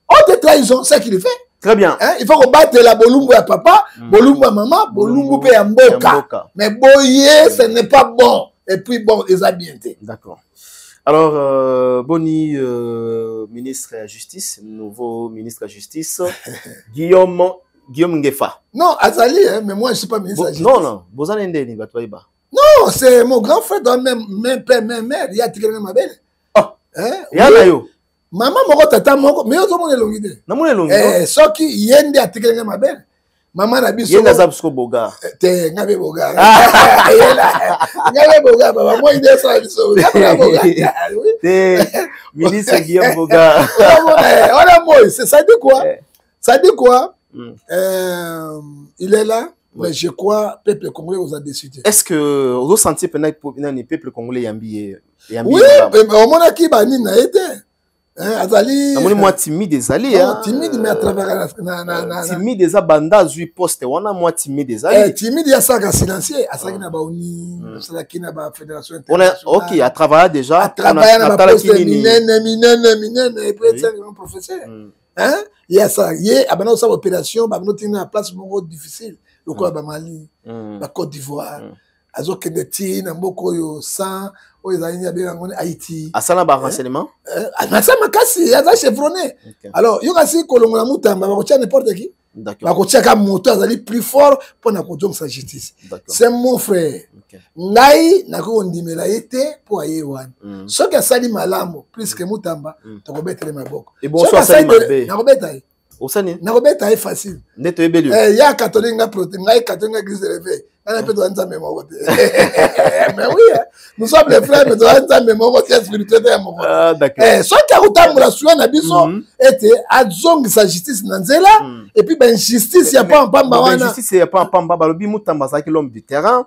haute trahison, c'est ce qu'il fait. Très bien. Il faut combattre la bolumbu à papa, bolumbu à maman, bolumbu à mboka. Mais boyer, ce n'est pas bon. Et puis bon, ils ont bien été. D'accord. Alors, Boni, ministre de la Justice, nouveau ministre de la Justice, Guillaume Ngefa. Non, Azali, mais moi je ne suis pas ministre de la Justice. Non, non, c'est mon grand frère, même père, même mère, il y a tiré ma belle. Il y a yo. Maman, mon tata, mais tout le monde est longide. Non, est longide. Ce qui y a tiré ma belle. Maman n'a pas il y a des boga. T'es n'avez boga. N'avez boga, papa. Moi, il est ça, ministre Guillaume Boga. Ça dit quoi? Ça dit quoi? Il est là, mais je crois que le peuple congolais vous a décidé. Est-ce que vous avez senti que le peuple congolais est ambillé? Oui, mais au moment où il a été. Azali moi timide des alliés timide mais à travers timide des abanda zui poste wana moi timide des alliés timide ya saka silencieux asaki na baoni asaki na ba fédération internationale OK à travailler déjà à travailler na ba poste minene et puis c'est un professeur il y a ça yé abana sa opération ba no tina place moko difficile le quoi ba Mali ba Côte d'Ivoire azokende tina mboko yo 100 Haïti. Asana ba renseignement? Asana kasi, yaza chevronné. Alors, yokasi kolongola mutamba, bakotia n'importe qui. D'accord. Bakotia ka moto azali plus fort pour na kodong sa justice. C'est mon frère. Ngai nako ndimela été pour aye wan. Ce que sali malamu plus que mutamba, tokobetele maboko. Et bonsoir sali mabe. Nakobeta. Osani. Nakobeta est facile. Neto ebelu. Ya catholique nga proté, ngai catholique église de réveil. On a peu de temps mémoire. Mais oui, nous sommes les frères, mais nous avons un mémoire spirituel. Ah, d'accord. Ce qui a été la suite, était à zong sa justice nanzela et puis ben justice il y a pas en pamba wana. Justice il y a pas en pamba balobi mutamba ça qui l'homme du terrain.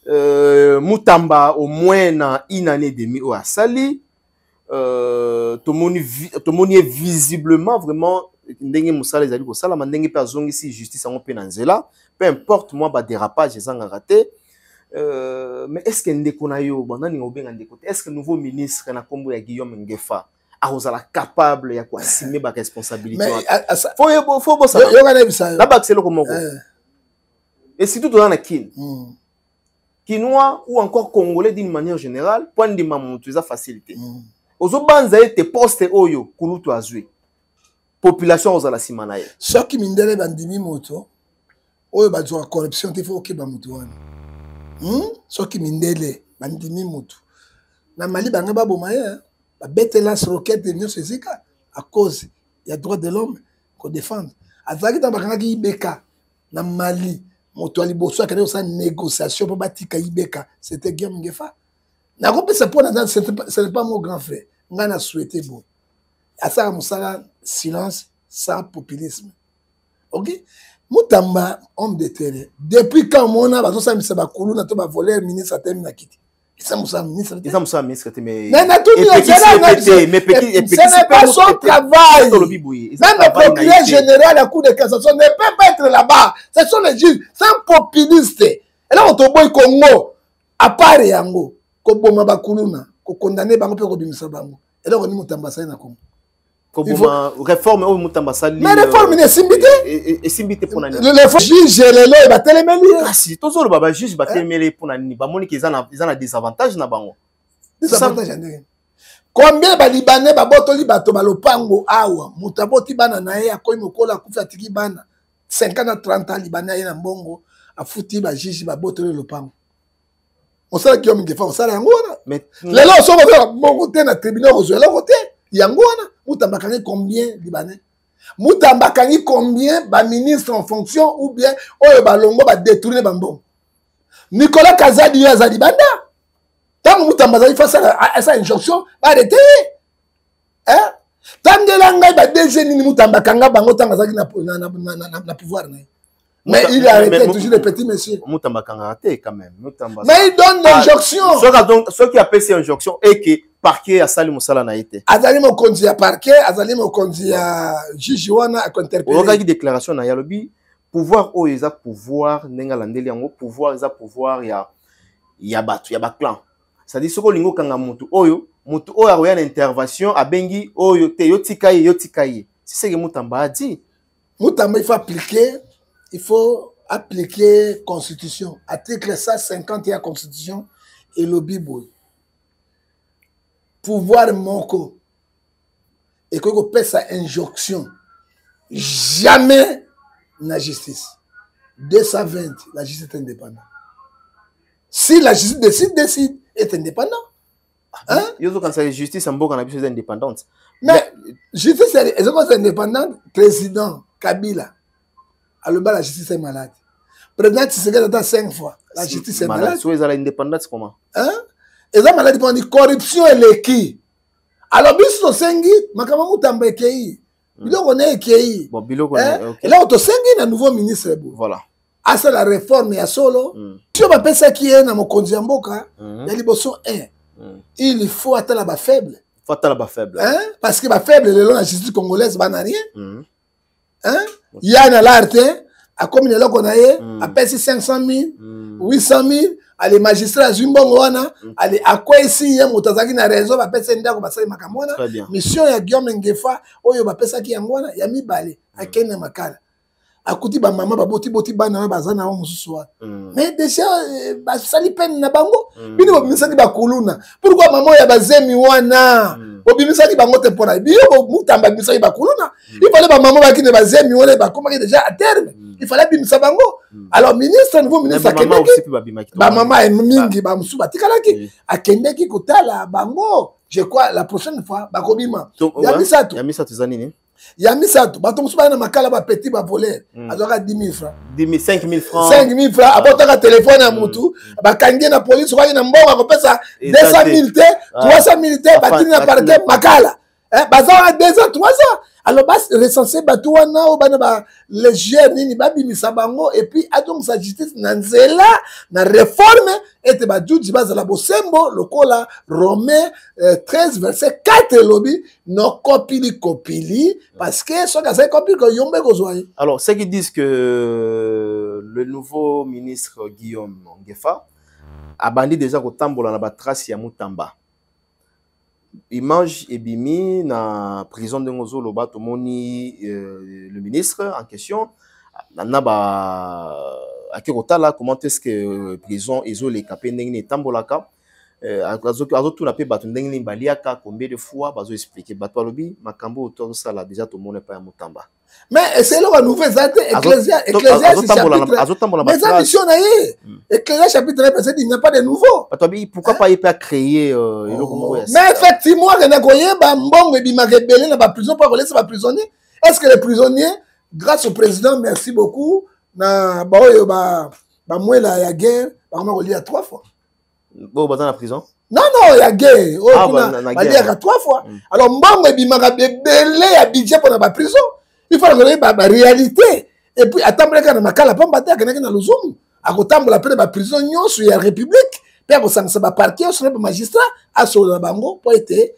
Mutamba au moins na une année et demie au asali. Tout le monde est visiblement vraiment ndenge musala ezali ko sala mandenge pe azongi si justice en pe nanzela. Peu importe moi ba dérapage ils ont raté. Mais est-ce que ndeko na yo banda ni obenga ndeko est-ce que nouveau ministre na kombo ya Guillaume Ngefa a capable ya ko assumer ba responsabilité faut ça yo kana bisa la ba c'est comment et surtout dans la kin Kinois ou encore congolais d'une manière générale point de mamutu za facilité ozo banza ete poste oyo kulutu azui population aux la simanaye. Ce qui mindele bandimi moto, oyo bazwa corruption te faut que ba mutu wana. Ce qui mindele bandimi moto. Na Mali banga ba bomaye, ba bete la roquette de Nyos Ezeka à cause il y a droit de l'homme qu'on défendre. Azaki ta bakanga ki ibeka na Mali, moto ali boso akane sa négociation pour batika ibeka, c'était Guillaume Ngefa. Na ko pesa pour na ce n'est pas mon grand frère. Ngana souhaité bon. Asa musala silence sans populisme. OK? Mutamba homme de terrain. Depuis quand on a bazo sa misaba kulu na to ba voler ministre atem na kiti. Ça musa ministre. Ça musa ministre mais ce n'est pas son travail. Même le procureur général à coup de cassation ne peut pas être là-bas. Ce sont les juges, c'est un populiste. Et là on te boy Congo à part yango ko boma ba kuluna ko condamner bango pe ko bimisa bango. Et là on ni mutamba sa na Congo. Réforme au Mutamba Sali. Mais réforme n'est simbité. Et simbité pour nani. Le juge lelo il va téléméli. Ah si, toujours le baba juge va téléméli pour nani. Ba moni qu'ils ont des avantages na bango. Des avantages ndenge. Combien ba libanais ba botoli bato ba lopango awa. Mutaboti bana na ye akoyi mokola kufa tiki bana. 50 à 30 ans libanais na mbongo a futi ba juge ba botoli lopango. On sait qui homme Ngefa on sala yango wana. Mais lelo so ko faire bongo te na tribunal ko zo lelo ko te. Yango wana Moutamba kangi combien libanais? Moutamba kangi combien ba ministre en fonction ou bien oyo ba longo ba détourner bambon. Nicolas Kazadi azali banda. Tant Moutamba zali face à sa injonction ba arrêter. Hein? Tangela ngai ba DG ni Moutamba kanga bango tanga zali na pouvoir na. Mais il a arrêté toujours les petits messieurs. Moutamba kanga raté quand même. Mais il donne l'injonction. Ce qui appelle cette injonction est que parquet à Salim Moussala n'a été. Azali mo konzi ya parquet, azali mo konzi ya juge wana a interpellé. On a une déclaration na yalobi pouvoir o eza pouvoir nenga landeli yango pouvoir eza pouvoir ya batu ya ba clan. Ça dit soko lingo kanga mutu oyo aroya na intervention abengi oyo te yotikaye. C'est ce que Moutamba a dit. Moutamba il faut appliquer constitution. Article 150 de la constitution et le Bible. Pouvoir moko et que vous sa injonction jamais la justice 220 la justice est indépendante si la justice décide est indépendant hein yo quand ça justice en boka na biso indépendante mais justice est indépendante président Kabila alors la justice est malade président Tshisekedi attend 5 fois la justice est malade so ils ont l'indépendance comment hein. Et ça, maladie pour la corruption et l'équipe. Alors, biso sengi, makama Moutamba ekei. Biloko ne ekei. Bon, biloko ne. Et là, on te sengi na nouveau ministre. Voilà. Ah, c'est la réforme ya solo. Si on appelle ça qui est dans mon konziamboka, il y a liboso 1. Il faut attendre la faible. Faut attendre la faible. Hein? Parce que la faible, le long de la justice congolaise, va n'a rien. Hein? Il y a un alerte, à combien de qu'on a à peser 500 000, 800 000. Les magistrats Zimbongo wana ali akwa ici ya mutazaki na réseau ba pesa ndako basali makamona mission ya Guillaume Ngefa oyo ba pesa ki yangwana ya mibale akene makala akuti ba mama baboti bana bazana wa mususu wa mais déjà basali peine na bango bino bobimisaki bakuluna pourquoi maman ya bazemi wana bobimisaki bango temporaire bio Moutamba bimisaki bakuluna il fallait ba maman bakine bazemi wana bakoma déjà à terme il fallait bimisa bango. Alors ministre nouveau ministre ba maman est mingi ba musu batikalaki akendeki kotala bango je crois la prochaine fois bakobima ya misatu zanini ya misatu bato musu bana makala ba petit ba voler azoka 10 000 francs 5 000 francs 5 000 francs abotaka téléphone ya mutu bakangie na police kwa na mbongo akopesa 200 000 te 300 000 te batini na parquet makala baza 2 ans 3 ans. Alors, recensé Batouana, les jeunes, et puis, donc, sa justice, Nanzela, la réforme, et Badjouji, la Bosembo, le cola, Romain 13, verset 4, lobby, non, copili, parce que, ce que c'est copili, que yombe gozoye. Alors, ceux qui disent que le nouveau ministre Guillaume Ngefa a bandit déjà au tambour dans la trace ya Moutamba. Image ebimi na prison de Ngozo Loba tomoni le ministre en question naba akirotala comment est-ce que prison isolé capé ndenge tambolaka azotuna pe bato ndenge nini baliaka combien de fois bazo expliquer bato alobi makambo autour ça là déjà tout le monde pas ya Mutamba. Mais c'est là nouveau ça Ecclésia azotambola mais ça mission na ye Ecclésia chapitre 1 verset 10 il n'y a pas de nouveau. Bato abi pourquoi pas il peut créer mais effectivement rena koyeba mbongo ebimaka ebele na ba prison pour laisser ba prisonnier. Est-ce que les prisonniers grâce au président merci beaucoup na ba oyo ba mwela ya guerre ba ma relia 3 fois. Bon dans la prison. Non, il y a guerre. Il y a 3 fois. Alors, mbongo ebimaka ebele ya budget pour la prison. Il faut regarder la réalité. Et puis, attendre que na makala pamba te kana na luzumu. Akotambola pe ba prison nyonso ya république. Pe akosangisa ba parquet sur ba magistrat asola bango pour être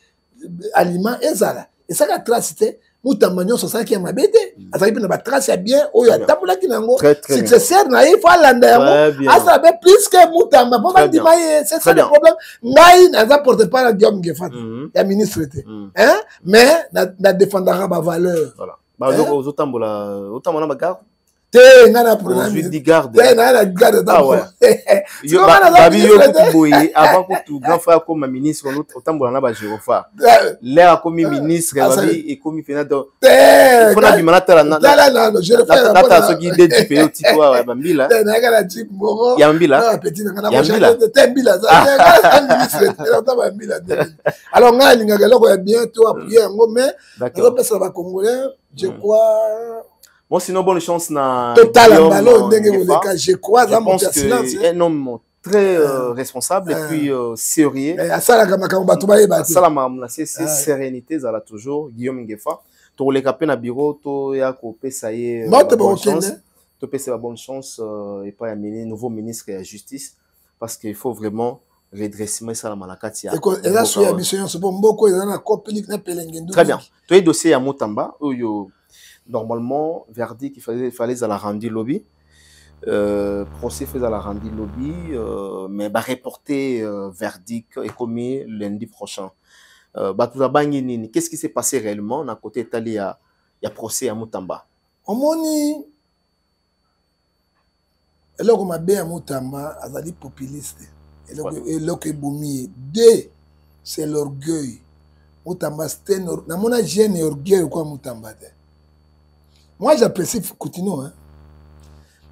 aliment ezala. Et ça la trace te Mutamba nyonso ça qui mabete. Azali pe na ba trace ya bien oyo atambola ki nango. Successeur na il faut landa yango. Asa be plus que Mutamba pour ba dimaye, c'est ça le problème. Ngai na porte pas la Guillaume Ngefat. Ya ministre te. Hein? Mais na défendra ba valeur. Voilà. Bah ozotambola na bagarre. Te ngana problème. Je dis garde. Te na garde ah ouais. Yo babi yo kuboye avant que tout grand frère comme ministre otambola na ba Jéhovah. L'air comme ministre babi et comme finalement. Te. Fona bi manata na. Non, je le fais. Nata so gi de pe otiko wa bambila. Te na ngana chip moro. Ya mbila. Na petit ngana ba te mbila za. Ministre te ba mbila. Alors ngana linga loko ya bientôt appuyer ngo mais on peut ça va congolais, je crois. Bon, sinon, bonne chance na. Total, je crois, je pense que un homme très responsable et puis sérieux. C'est sérénité, ça l'a toujours. Guillaume Ngefa. Pour les capés na bureau, to ya ko pesa ye. Bonne chance. To pesa bonne chance et pas amener nouveau ministre de la justice parce qu'il faut vraiment redressement ça la malakati ya. Et là sur la mission c'est bon beaucoup il y a copinique na pelengendu. Très bien. To y dossier à Mutamba oyo normalement verdict il fallait à la rendu lobby procès fait à la rendu lobby mais bah reporter verdict est commis lundi prochain qu'est-ce qui s'est passé réellement à côté il y a procès à Mutamba omoni eloko mabe ya Mutamba azali populiste eloko ebomi deux c'est l'orgueil Mutamba c'était na mona jeune orgueil quoi Mutamba. Moi, j'apprécie Coutinho. Hein.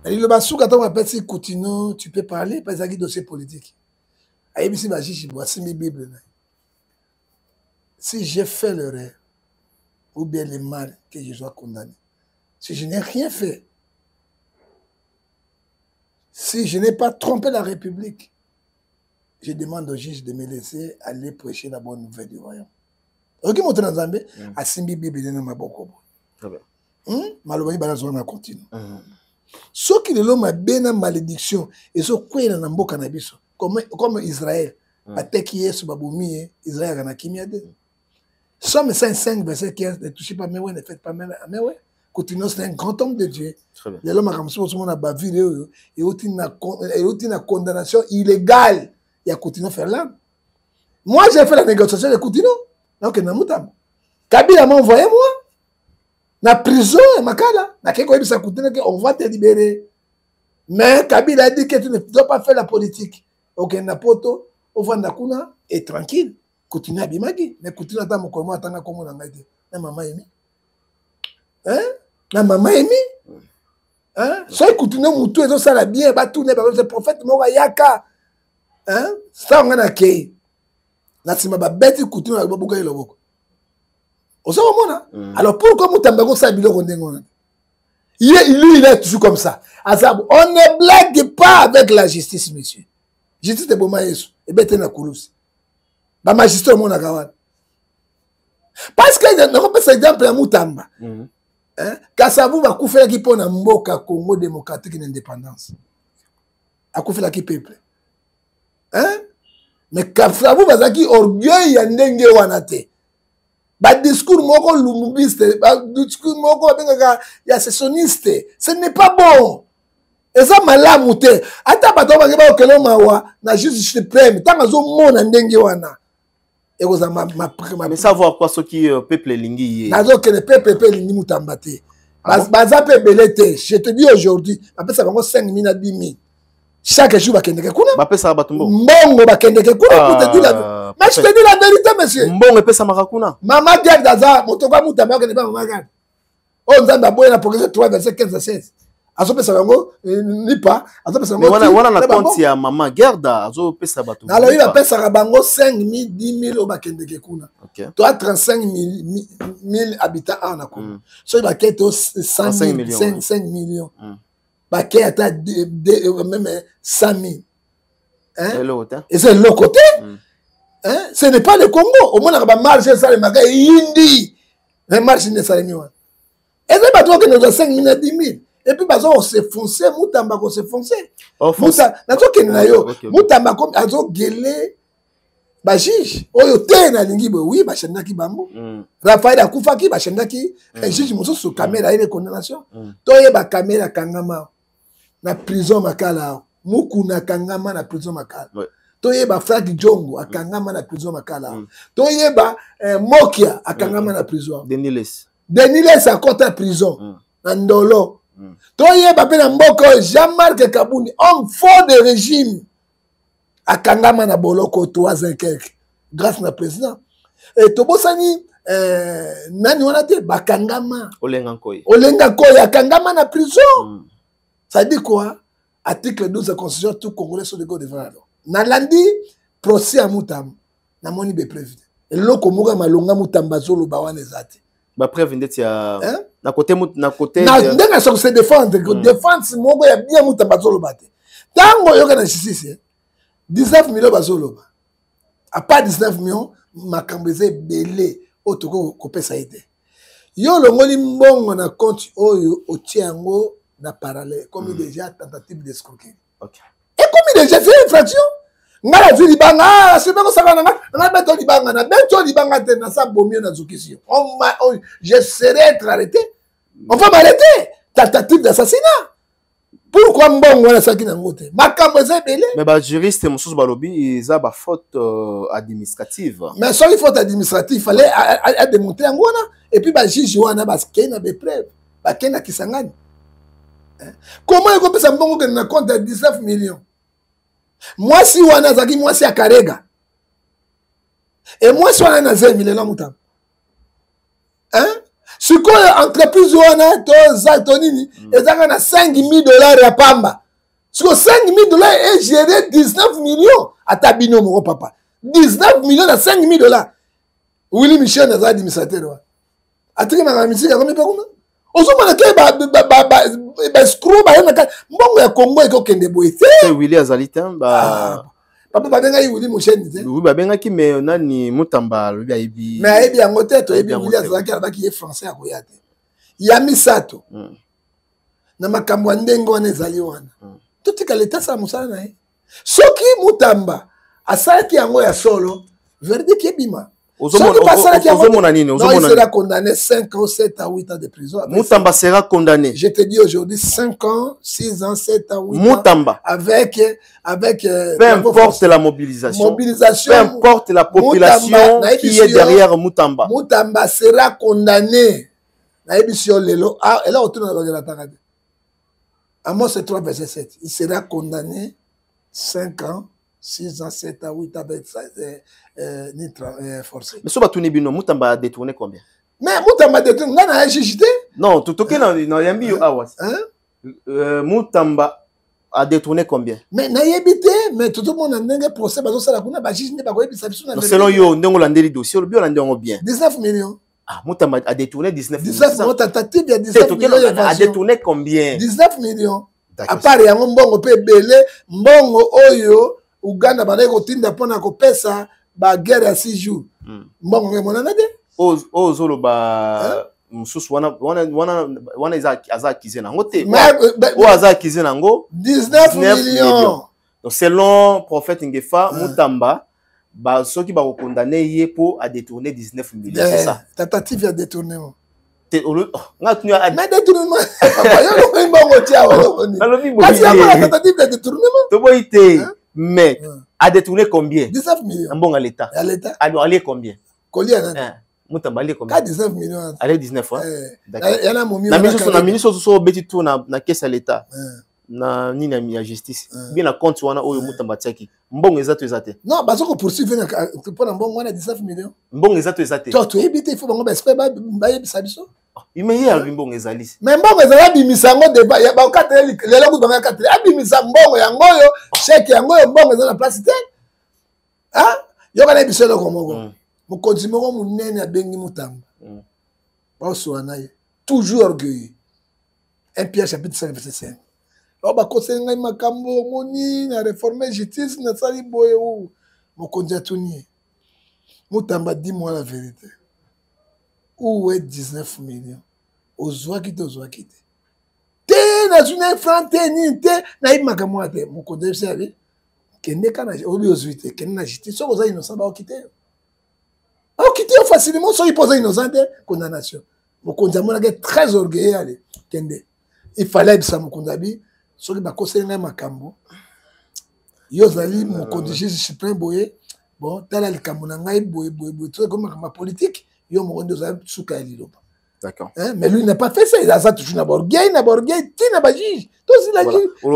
Le Bassou, quand on appelle Coutinho, tu peux parler parce qu'il y a un dossier politique. Si j'ai fait l'erreur, ou bien le mal que je dois condamner, si je n'ai rien fait, si je n'ai pas trompé la République, je demande au juge de me laisser aller prêcher la bonne nouvelle du royaume. Ok, mon temps Zambé, à Simbi Bibi, il y a très bien. Malobani balazona continue. Ce qui est l'homme a bien malédiction et ce quoi il en mboka na biso comme Israël ateki Yesu babumi Israël na kimia de. Somme 5 verset 15 ne touchez pas mais ouais ne faites pas mais ouais continue c'est un grand homme de Dieu. L'homme a comme ça on a ba vidéo et outil na condamnation illégale il y a continue faire là. Moi j'ai fait la négociation de continue donc na Mutamba. Kabila m'a envoyé moi na prison et makala na keko ebisa Coutinho que on va te libérer mais Kabila a dit que tu ne dois pas faire la politique ok na poto on va ndakuna et tranquille Coutinho abimaki mais Coutinho ata mokolo atanga kongo na ngai te na mama Emi hein so Coutinho mutu ezo sala bien ba tourner ba le prophète moko yaka hein ça on a ke na sima ba beti Coutinho ba buka iloboko. Alors pourquoi Mutamba ça biloko ndengo? Il est toujours comme ça. On ne blague pas avec la justice, monsieur. Justice de Boma Yesu. Et bien, na kulusi. Ba magistrat mon akawan. Parce que on peut exemple à Mutamba. Hein? Kasavu va kufela ki pona mboka Congo démocratique indépendance. A kufela ki peuple. Hein? Mais Kasavu va zaki orgueil ya ndenge wana te. Ba discours moko lumubiste, ba discours moko bengaka ya sessionniste, ce n'est pas bon. Et ça malamu te. Ata bato ba ngeba okelo mawa na justice suprême, tanga zo mona ndenge wana. Et vous ma mais savoir quoi ce qui peuple lingi. Nazo que le peuple lingi Mutamba te. Baza pe belete, je te dis aujourd'hui, après ça va 5 000 à 10 000. chaque jour bakendeke kuna bapesa bato mbongo mbongo bakendeke kuna pour te dire la mais je te dis la vérité monsieur mbongo epesa makakuna mama Gerd aza moto kwa Mutamba okende pa mama Gerd o nzambe aboye na progrès 3 verset 15 à 16 azopesa bango nipa azopesa bango wana na compte ya mama Gerda azopesa bato alors il apesa bango 5000 10000 o bakendeke kuna toi 35000 habitants en akuna so bakete 5 millions baké ata même 100 000 et c'est le côté ce n'est pas le Congo au moins la marche ça le maga indi les marches ne ça les et c'est pas toi que nous a 5 000 à 10 000 et puis bazo on se foncer Mutamba ko se foncer Mutamba na to ke na yo Mutamba comme azo gelé ba juge oyo te na lingi bo oui ba chendaki bambo Raphaël akufaki ba chendaki un juge mosusu caméra ile condamnation to ye ba caméra kangama na prison makala mukuna kangama na prison makala to ye ba Frank Jongo akangama na prison makala to ye ba Mokia akangama na prison Deniles akota prison na Ndolo to ye ba pena mboko Jean-Marc Kabundi homme fort de régime akangama na boloko 3 ans quelque grâce na président et to bosani nani wana te bakangama Olenga Nkoy akangama na prison ça dit quoi article 12 de la constitution tout congolais sur le go devant la loi nalandi procès à Mutamba na moni be preuve eloko moka malonga Mutamba zolo bawana ezati ba preuve ndeti ya na côté na ndenga so se défendre défense moko ya bien Mutamba zolo bate tango yoka na justice 19 millions bazolo ba à part 19 millions makambeze belé otoko kopesa ite yo longoli mbongo na compte oyo otiango na parallèle comme déjà tentative d'escroquerie et comme déjà c'est infraction ngala zuli banga c'est pas ça na beto libanga te na sa bomio na zukisio je serai être arrêté on va m'arrêter tentative d'assassinat pourquoi mbongo wana saki na ngote makambo za belé mais ba juriste mususu balobi eza ba faute administrative mais soit faute administrative fallait à démontrer ngona et puis ba juge wana ba skena be preuve ba kena kisangani. Comment il peut s'embongo que na compte 19 millions? Moi si wana zaki moi si akarega. Et moi si wana na 20 millions Mutamba. Hein? Si quoi entreprise wana to za tonini ezaka na $5,000 ya pamba. Si quoi $5,000 est géré 19 millions à tabino mon papa. 19 millions à $5,000. Willy Michel na za administrateur. Atiki na misika comme pas comme ozomana ke ba screw ba yana mbongo ya Congo eko kende boye te Willy azalita ba papa ba benga Willy Musheni te oui ba benga ki me nani Mutamba lobi ayibi mais ayibi yango te to ayibi Willy azalaki alaki ye français akoya te ya misato na makambo ndengo wana ezali wana totika leta sa musala na ye soki Mutamba asalaki yango ya solo verdict ebima. Il sera condamné 5 ans, 7 à 8 ans de prison. Mutamba sera condamné. Je te dis aujourd'hui 5 ans, 6 ans, 7 ans, 8 Mutamba. ans. Avec peu importe la mobilisation. Peu importe la population qui est derrière Mutamba. Mutamba sera condamné. Et là, autour de la Tarade. Amos 3, verset 7. Il sera condamné 5 ans. 6 ans, 7 ans, 8 ans, avec forcé. Mais si tu as Mutamba a détourné combien? Mais Mutamba a détourné, on a jugé. Non, tout ce dans Yambi Awas. Mutamba a détourné combien? Mais n'a évité, mais tout le monde a un procès, parce que ça a juge n'est pas quoi. Selon yo, on a un dossier, on a bien. 19 millions. Ah, Mutamba a détourné 19 millions. 19 millions, tentative, il y a 19 millions. A détourné combien? 19 millions. À part, il y a un mbongo pe belé, mbongo oyo. Uganda bana kotinda pona ko pesa ba guerre ya 6 jours. Mbongo ngemonana de. Ozolo ba mususu wana aza kize nango te. O aza kize nango 19 millions. Donc selon prophète Ngefa Mutamba ba soki ba ko condamner ye pour a détourner 19 millions, c'est ça. Tentative ya détournement. Mais détournement. Papa yo mbongo tia wa. Kasi ya tentative de détournement. To boité. Mais a détourné combien? 19 millions. Un bon à l'État. À l'État. Alors, allez combien? Combien? Mutamba allez combien? 19 millions. Allez 19 fois. D'accord. Il y en a mon ministre sur beti tout na caisse à l'État. na nini ya justice bien na compte wana oyo Mutamba tiaki mbongo ezato ezate non bazo ko poursuivre pour na mbongo wana 19 millions mbongo ezato ezate to ebite il faut bango ba espère ba yebisa biso mais ya mbongo ezali mais mbongo ezala bimisa ngo de ba okatele lelo ku banga katele abimisa mbongo yango yo chèque yango yo mbongo ezala place te ah yo kana biso lo komongo mokonzi moko munene abengi Mutamba ba so naye toujours orgueilleux 1 Pierre chapitre 5 verset 5 alors bakoseli ngai makambo moni na réformer justice na sali boye ou mokonzi atuni Mutamba dis-moi la vérité où est 19 millions ozwaki te te na zuna franc te ni te na yi makambo te mokonzi sabe kende kana obi ozwite kende na justice soko za innocent ba okite facilement so il pose innocent condamnation mokonzi amonaki très orgueilleux ale kende il fallait bisa mokonzi abi soki bakoseli ngai makambo yo ozali mokonzi juge suprême boye bon tala likambo na ngai boye to comme makambo politique yo mokonzi ozali suka ya liloba. D'accord. Mais lui n'a pas fait ça, il a ça toujours na borgueil, tina ba juge. Tous la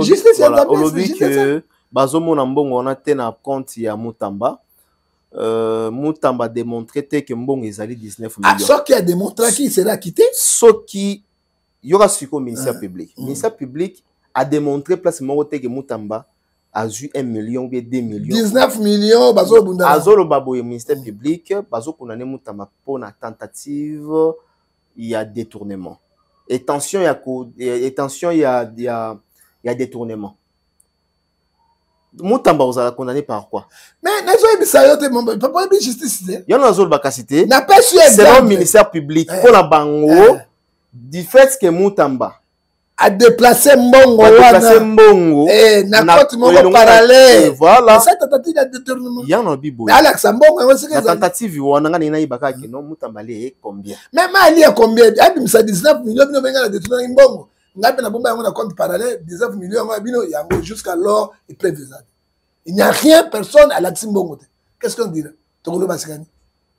justice voilà. Aujourd'hui que bazomo na mbongo on a té na compte ya Mutamba. Mutamba démontré que mbongo ezali 19 millions. Ah, ce qui a démontré qu'il sera quitté. Ce qui il y aura sur le ministère public. Le ministère public a démontré place que Mutamba a eu 1 million ou 2 millions. 19 millions, bazo bunda. Azolo babo le ministère public, bazo condamné Mutamba pour une tentative, il y a détournement. Et attention, il y a détournement. Mutamba vous a condamné par quoi? Mais n'azoi bisayote mon papa bi justice. Yo n'azol bakasité. N'a pas su c'est le ministère public pour la bango du fait que Mutamba a déplacé mbongo wana. Na côté moko parallèle. Voilà. Ça tentative de détournement. Ya na bibo. Alex mbongo on sait que la tentative wana ngani na ibaka ke non Mutamba le combien? Même ali a combien? Abi ça 19 millions bino benga na détournement mbongo. Ngapi na bomba yango na compte parallèle 19 millions yango bino yango jusqu'à l'or et prévisable. Il n'y a rien personne à l'axi mbongo. Qu'est-ce qu'on dit là? Tokolo basikani.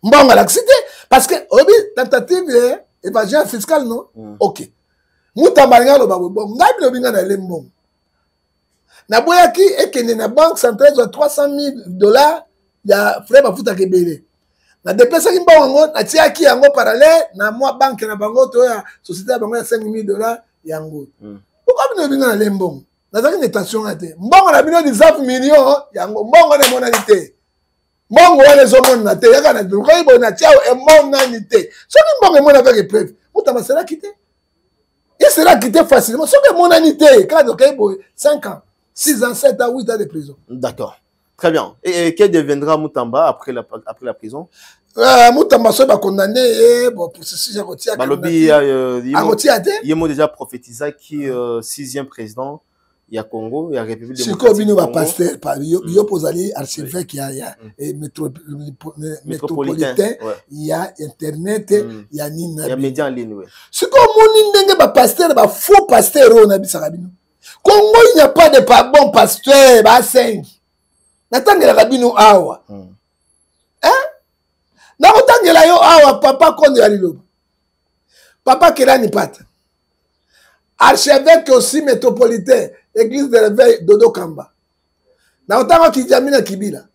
Mbongo à l'axi parce que obi tentative évasion fiscale non? OK. Mutamba ngalo babo bon ngapi no binga na le mbongo. Na boyaki ekende na banque centrale de $300,000 ya frais bafuta kebele. Na déplacer ki mbongo na tiaki yango parallèle na moi banque na bango to ya société ya bango ya $5,000 yango. Pourquoi bino binga na le mbongo? Nazaki une tension ate. Mbongo na bino 19 millions yango mbongo na monani te. Mbongo wana zo mona te yaka na bino ko na tiao e monani te. Soki mbongo mona avec preuve. Mutamba sera quitté. Il sera quitté facilement. Soki monani te quand OK 5 ans, 6 ans, 7 ans, 8 ans de prison. D'accord. Très bien. Et que deviendra Mutamba après la prison? Mutamba soit condamné bon pour ceci j'ai retiré. Balobi il est déjà prophétisé qui 6e président il y a Congo, il y a République démocratique. Si comme pasteur par yo posali archevêque il y a métropolitain, il y a internet, il y a nina. Il y a médias en ligne ouais. Si comme on ndenge ba pasteur ba faux pasteur on a bisaka bino. Congo il n'y a pas de pas bon pasteur ba 5. Natangela kabino awa. Na kotangela yo awa papa kondo ya liloba. Papa Kelani Pata. Archevêque aussi métropolitain, église de réveil Dodo Kamba. Na kotanga kijamina kibila.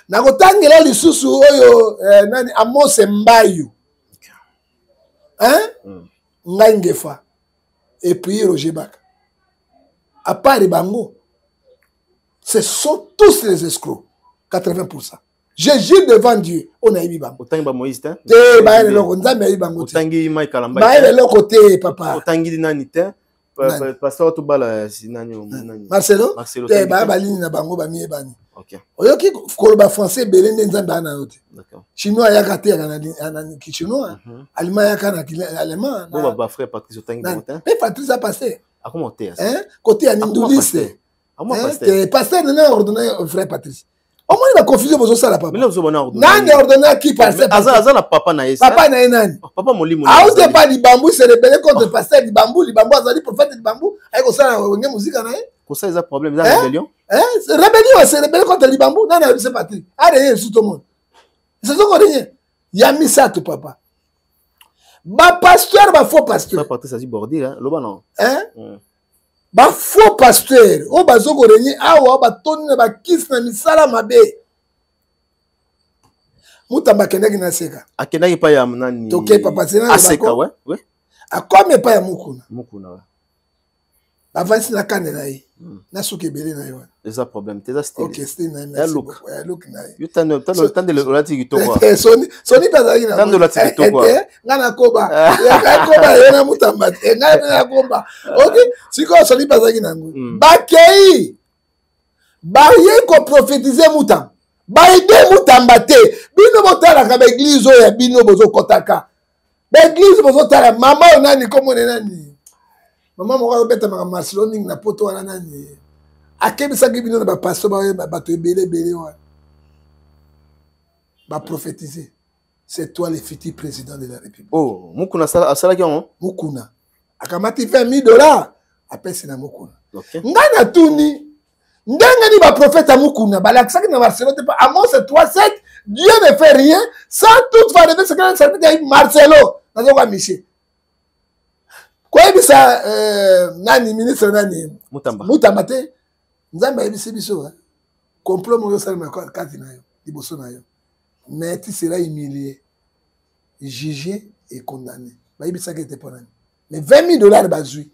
Na kotangela lisusu oyo nani Amos Mbayu. Ngai Ngefa. Et puis Roger Baka. À part les bango, ce sont tous les escrocs. 80%. Je jure devant Dieu, on a eu bango. Otangi ba Moïse te? Te ba ele loko nzambe ayi bango. Otangi Mike Kalamba. Ba ele loko te papa. Otangi nani te? Pasteur to bala sinani Marcelo. Te ba balini na bango ba miye bani. OK. Oyoki koloba français belende nzambe ana yote. D'accord. Chinois yaka te ana ki chinois. Allemand yaka na allemand. Bon ba frère Patrice Otangi Motin. Mais Patrice a passé. À comment t'es? Côté à Nindulise. À moi pasteur. Pasteur n'a ordonné frère Patrice. Au moins il va confuser vos ça la papa. Mais là vous avez ordonné. Nani ordonné qui pasteur? Aza la papa na yesa. Papa na nani? Papa molimo. Ah on pas di bambou se rebelle contre pasteur di bambou azali prophète di bambou. Ay ko sala wenge musique na ye. Ko ça ils problème dans rébellion? C'est rébellion, c'est rébellion contre li bambou. Non non, c'est Patrice. Allez sur tout le monde. C'est ça qu'on dit. Ya mis ça tout papa. Ba pasteur ba faux pasteur. Pas Patrice a dit bordir hein, loba non. ba faux pasteur o bazoko reni awa ba toni na ba kisi na misala mabe Mutamba kendaki na seka akendaki pa ya nani toke papa sena aseka ouais akome pa ya mukuna ouais avansi na kane na ye na suki ebele na yo eza problème teza style ok style na ya look na ye yo tande olati kitoko soni bazalaki na tande olati kitoko nga na koba ye na Mutamba te nga na koba ok sikoyo soni bazalaki nango bakei baye koprophétize Mutamba baide Mutamba te bino botalaka baeglise oyo ya bino bozokotaka baeglise bozotala mama oyo nani komone nani mama moko akobetamaka masolo mingi na poto wana nani akebisaki bino na bapasto bato ebele wana baprophétise c'est toi le futur président de la République. Oh mukuna asalaki yango mukuna akamati $20 apesi na mukuna ngai natuni ndenge ni baprofète mukuna balakisaki na Marcelo te pa Amos 3:7 Dieu ne fait rien sans toutefois relever ce que ça dit Marcelo nazoka Michel koyebisa nani ministre nani Mutamba te nzambe ayebisi biso complot moko osalema kati na yo liboso na yo mais tu seras humilié jugé et condamné bayebisaki ete mpo nani mais $20 bazwi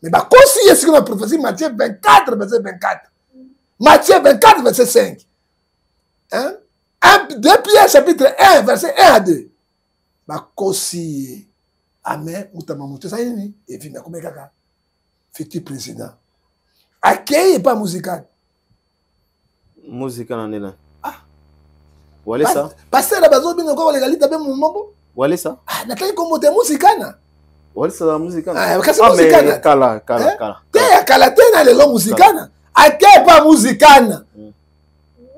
mais bakosi ye sikoyo na prophétie Matthieu 24 verset 24 Matthieu 24 verset 5 hein? 2 Pierre chapitre 1 verset 1 à 2 bakosi ye amen Mutamba moto eza nini evimi akomi kaka futur président akei epa musical na ndena wale ça pasteur bazobina ko koleka lita be moko wale ça nataki kombo te musikana wale ça musikana kasi musikana kala te ya kala te na lelo musikana akei pa musikana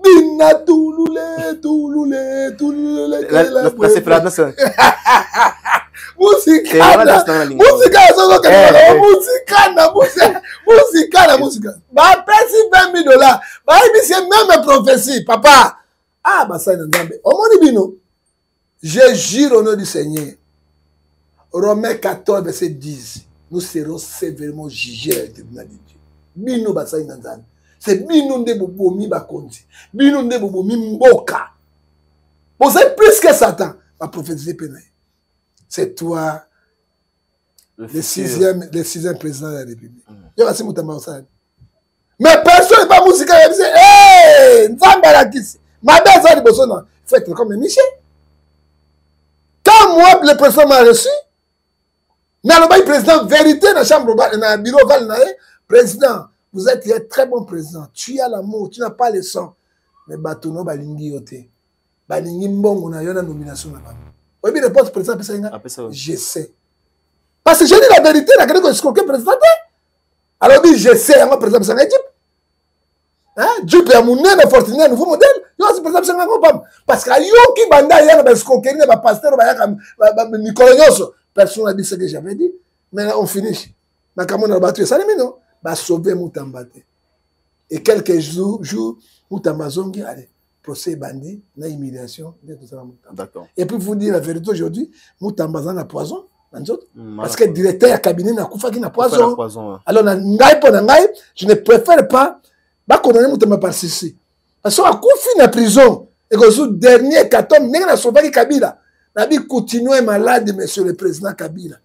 bina tulule la séparation musikana bapesi $20 bayebisi même prophétie papa basali na nzambe omoni bino je jure au nom du Seigneur Romains 14 verset 10 nous serons sévèrement jugés à le tribunal de Dieu bino basali na nzambe c'est bino nde bobomi bakonzi bino nde bobomi mboka bozali plus que Satan baprophétise mpe na ye c'est toi le sixième président de la République. Yo kasi Mutamba osala. Mais personne pas musique ya bise nzambe alakisi. Mabe za liboso na faut être comme Michel. Quand moi le président m'a reçu, na le président vérité na chambre na bureau val na président, vous êtes un très bon président. Tu as l'amour, tu n'as pas le sang. Mais batono balingi yote. Balingi mbongo na yo na nomination na bango. Oui, mais le poste président, je sais. Parce que je dis la vérité, la vérité que je crois président. Alors, je sais, un président, c'est un équipe. Dieu peut amener un fortuné, un nouveau modèle. Président, c'est un groupe. Parce que yo qui banda, il y a un escroquerie, un pasteur, un Nicolas. Personne n'a dit ce que j'avais dit. Mais on finit. Mais quand on a battu, ça n'est non. Va sauver Mutamba. Et quelques jours, Mutamba zongi, allez. Procès bandit, na humiliation, d'accord. Et puis vous dire la vérité aujourd'hui, Mutamba a poison, parce que le directeur du cabinet n'a pas poison. Alors, je ne préfère pas condamner Mutamba par ceci. Parce que Koufi na prison, et que le dernier 14, n'est pas sauvé Kabila. La vie continue malade, monsieur le président Kabila.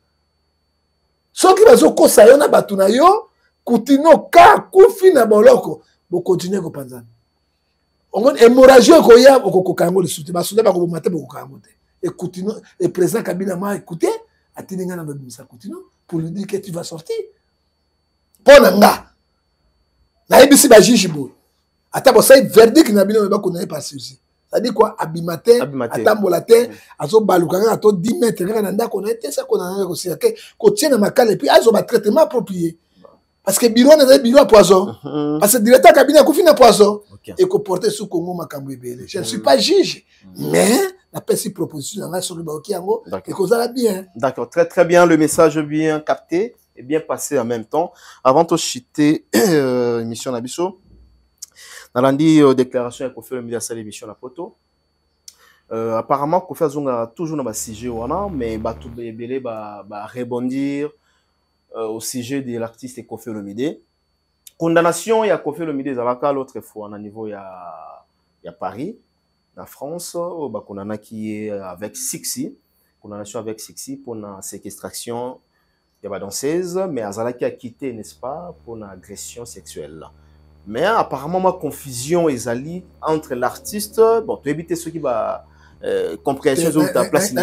Ce qui va se passer, on a battu na yo, continue ka Koufi na boloko, vous continuez à penser. Hémorragie koya okokango le soutien basoda ba ko maté boko kango te écoute et président Kabila m'a écouté atininga na bimisa continue pour lui dire que tu vas sortir ponanga na ebisi ba juge bo ata bo sai verdict na bino ba ko na pas ceci ça dit quoi abimate atambola te azo baluka ato 10 mètres na ndako na te ça ko na ko sika ko tiena makala et puis azo ba traitement approprié. Parce que bureau n'est pas bureau à poison. Parce que le directeur cabinet a confiné à poison. Et qu'on portait sous Congo Makambouébélé. Je ne suis pas juge. Mais la petite proposition sur le Baokiango et qu'on a bien. D'accord, très très bien. Le message bien capté et bien passé en même temps. Avant de chiter l'émission Nabiso, on a dit déclaration qu'on fait le milieu de l'émission La Poto. Apparemment, qu'on fait toujours dans le sujet, mais Batou Bébélé va rebondir. au sujet de l'artiste Koffi Olomide. Condamnation, il y a Koffi Olomide, Zalaka, l'autre fois, à niveau, il y a Paris, en France, on a qui est avec Sixi, condamnation avec Sixi pour la séquestration, il y a la danseuse, mais Azalaki a quitté, n'est-ce pas, pour une agression sexuelle. Mais apparemment, ma confusion est allée entre l'artiste, bon, tu évites ceux qui va compréhension de ta place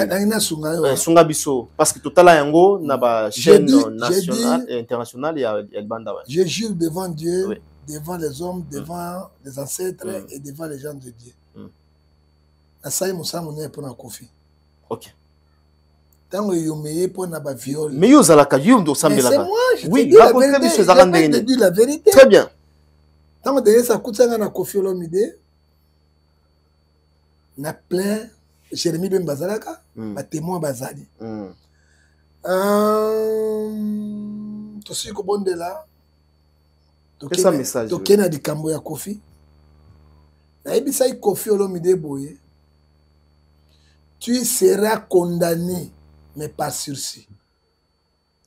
Sunga Bisso, parce que total yango na ba chaîne nationale et internationale il y a le banda. Je jure devant Dieu, oui, devant les hommes, devant les ancêtres et devant les gens de Dieu. Asaï Moussa Mouné pour un Koffi. Ok. Tant que vous meillez pour un viol. Mais vous allez la c'est moi, je oui, te dis la vérité. Très bien. Tant que ça coûte ça na Koffi Olomide. Na plein Jérémy Ben Bazalaka, ba témoin Bazali. To si ko bonde là. Qu'est-ce que message? To kena di kambo ya Koffi. Na ebisa i Koffi Olomide boye. Tu seras condamné mais pas sursis.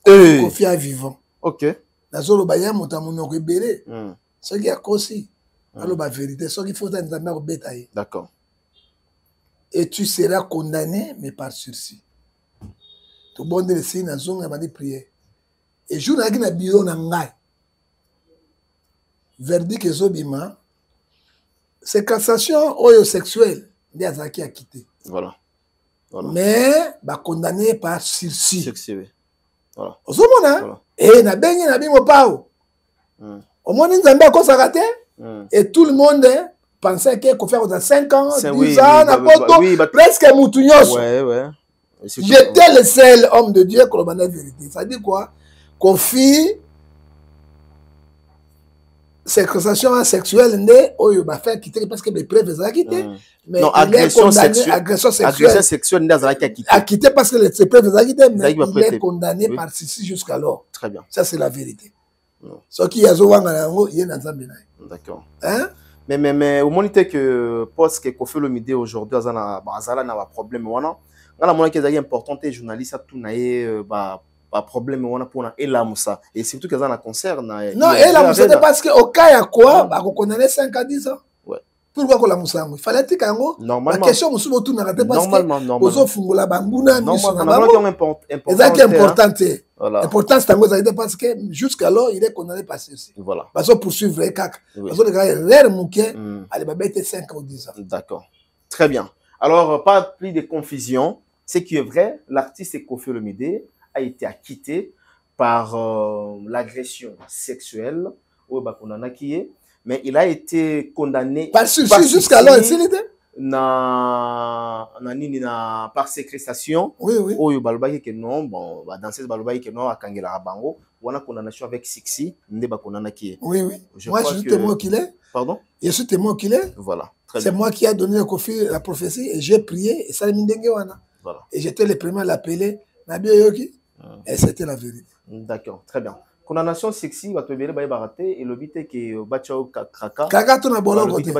Koffi est vivant. OK. Nazolo ba ya motamuno ko ebele. Ce qui a kosi. Alors la vérité, ce qu'il faut entendre au bétail. D'accord. Et tu seras condamné, mais par sursis. Tu bon de laisser une zone à prier. Et je n'ai pas bureau n'angai. Verdict que zobima. C'est cassation homosexuelle. Des azaki a quitté. Voilà. Mais bah condamné par sursis. Sursis, oui. Voilà. Ozomona. Et na benye na bimo pao. Au moins nous avons encore raté. Et tout le monde pensait qu'il faut faire dans 5 ans, 10 ans, presque Moutounyos. Ouais. J'étais le seul homme de Dieu qui a la vérité. Ça dit quoi? Koffi, séquestration sexuelle, il va faire quitter parce que les preuves sont quittées. Mais non, agression sexuelle. Agression sexuelle, a quitté parce que les preuves sont quittées, mais il est condamné par ceci jusqu'alors. Très bien. Ça, c'est la vérité. Ce qui a Zowangango, il est dans un. D'accord. Hein? Mais au moment que poste que Koffi Olomide aujourd'hui azala na problème wana ngala mona que c'est important les journalistes a tout naé ba problème wana pour na elamusa et surtout que ça na concert na non elamusa c'est parce que au cas ya quoi ba ko condamner 5 à 10 ans. Ouais. Pourquoi ko la musa il fallait que ngo la question musu botu na raté parce que ozo fungola banguna normalement importante. Voilà. L'important c'est parce que jusqu'alors il est condamné par ceci. Voilà. Parce que poursuivre les cacs. Parce que les gars l'air mouquet allez ba bête 5 ou 10 ans. D'accord. Très bien. Alors pas plus de confusion, c'est qui est vrai, l'artiste Koffi Olomide a été acquitté par l'agression sexuelle au Bakonana qui est, mais il a été condamné par sursis jusqu'alors il était par séquestration. Oui. Oyo balobaki que non, bon, ba danseuse balobaki que non akangela bango, wana condamnation avec Sixi, nde bakonana qui est. Oui. Moi je suis témoin qu'il est. Pardon? Je suis témoin qu'il est. Voilà. C'est moi qui a donné au Koffi la prophétie et j'ai prié et ça m'indenge wana. Voilà. Et j'étais le premier à l'appeler Nabi Yoki. Et c'était la vérité. D'accord, très bien. Condamnation Sixi va te bele ba baraté et le but est que bachao kraka. Kraka to na bolo côté.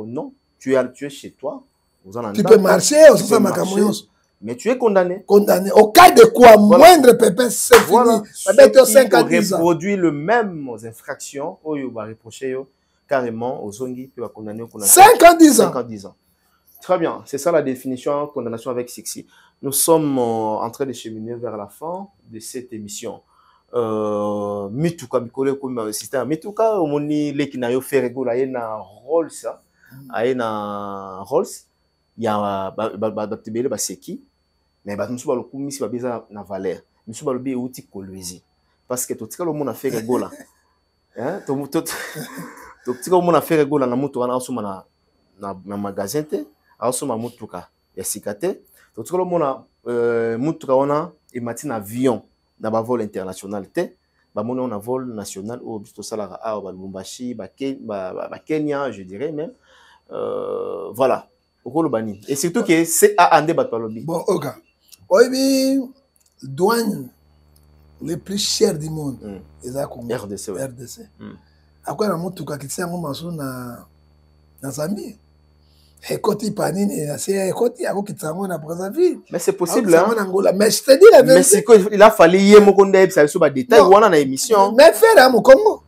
Non. Tu es chez toi. Tu peux marcher, mais tu es condamné. Condamné. Au cas de quoi, moindre pépin, c'est voilà. fini. Qui reproduit le même infractions, on va reprocher carrément aux zongi qui va condamner. 5 ans, 10 ans. 5 ans, 10 ans. Très bien. C'est ça la définition condamnation avec Sixi. Nous sommes en train de cheminer vers la fin de cette émission. Mituka, comme système Mituka, on dit l'équinayo fait réguler un rôle ça. Aena Rolls ya batebele baseki mais ba musu balokumisi babeza na valeur musu balobi euti kolwezi parce que totika lo mona faire gola hein totika lo mona faire gola na mutu wana asoma na magasin te asoma mutuka ya sikate totika lo mona mutuka wana e matin avion na ba vol international te ba mona on a vol national au bisto salara a ba Lubumbashi ba Kenya je dirais même. Voilà. Et surtout que c'est à Andé Batalobi. Bon, ok. Oui, douane les plus chers du monde. RDC. Après, on a tout qui tient un na Zambie. ekoti panini c'est ekoti yako kitsango na Brazzaville. Mais c'est possible hein. Mais je te dis la vérité. Mais il a fallu yemo konde ça sur ba détail ou on a émission. Mais faire à mon Congo.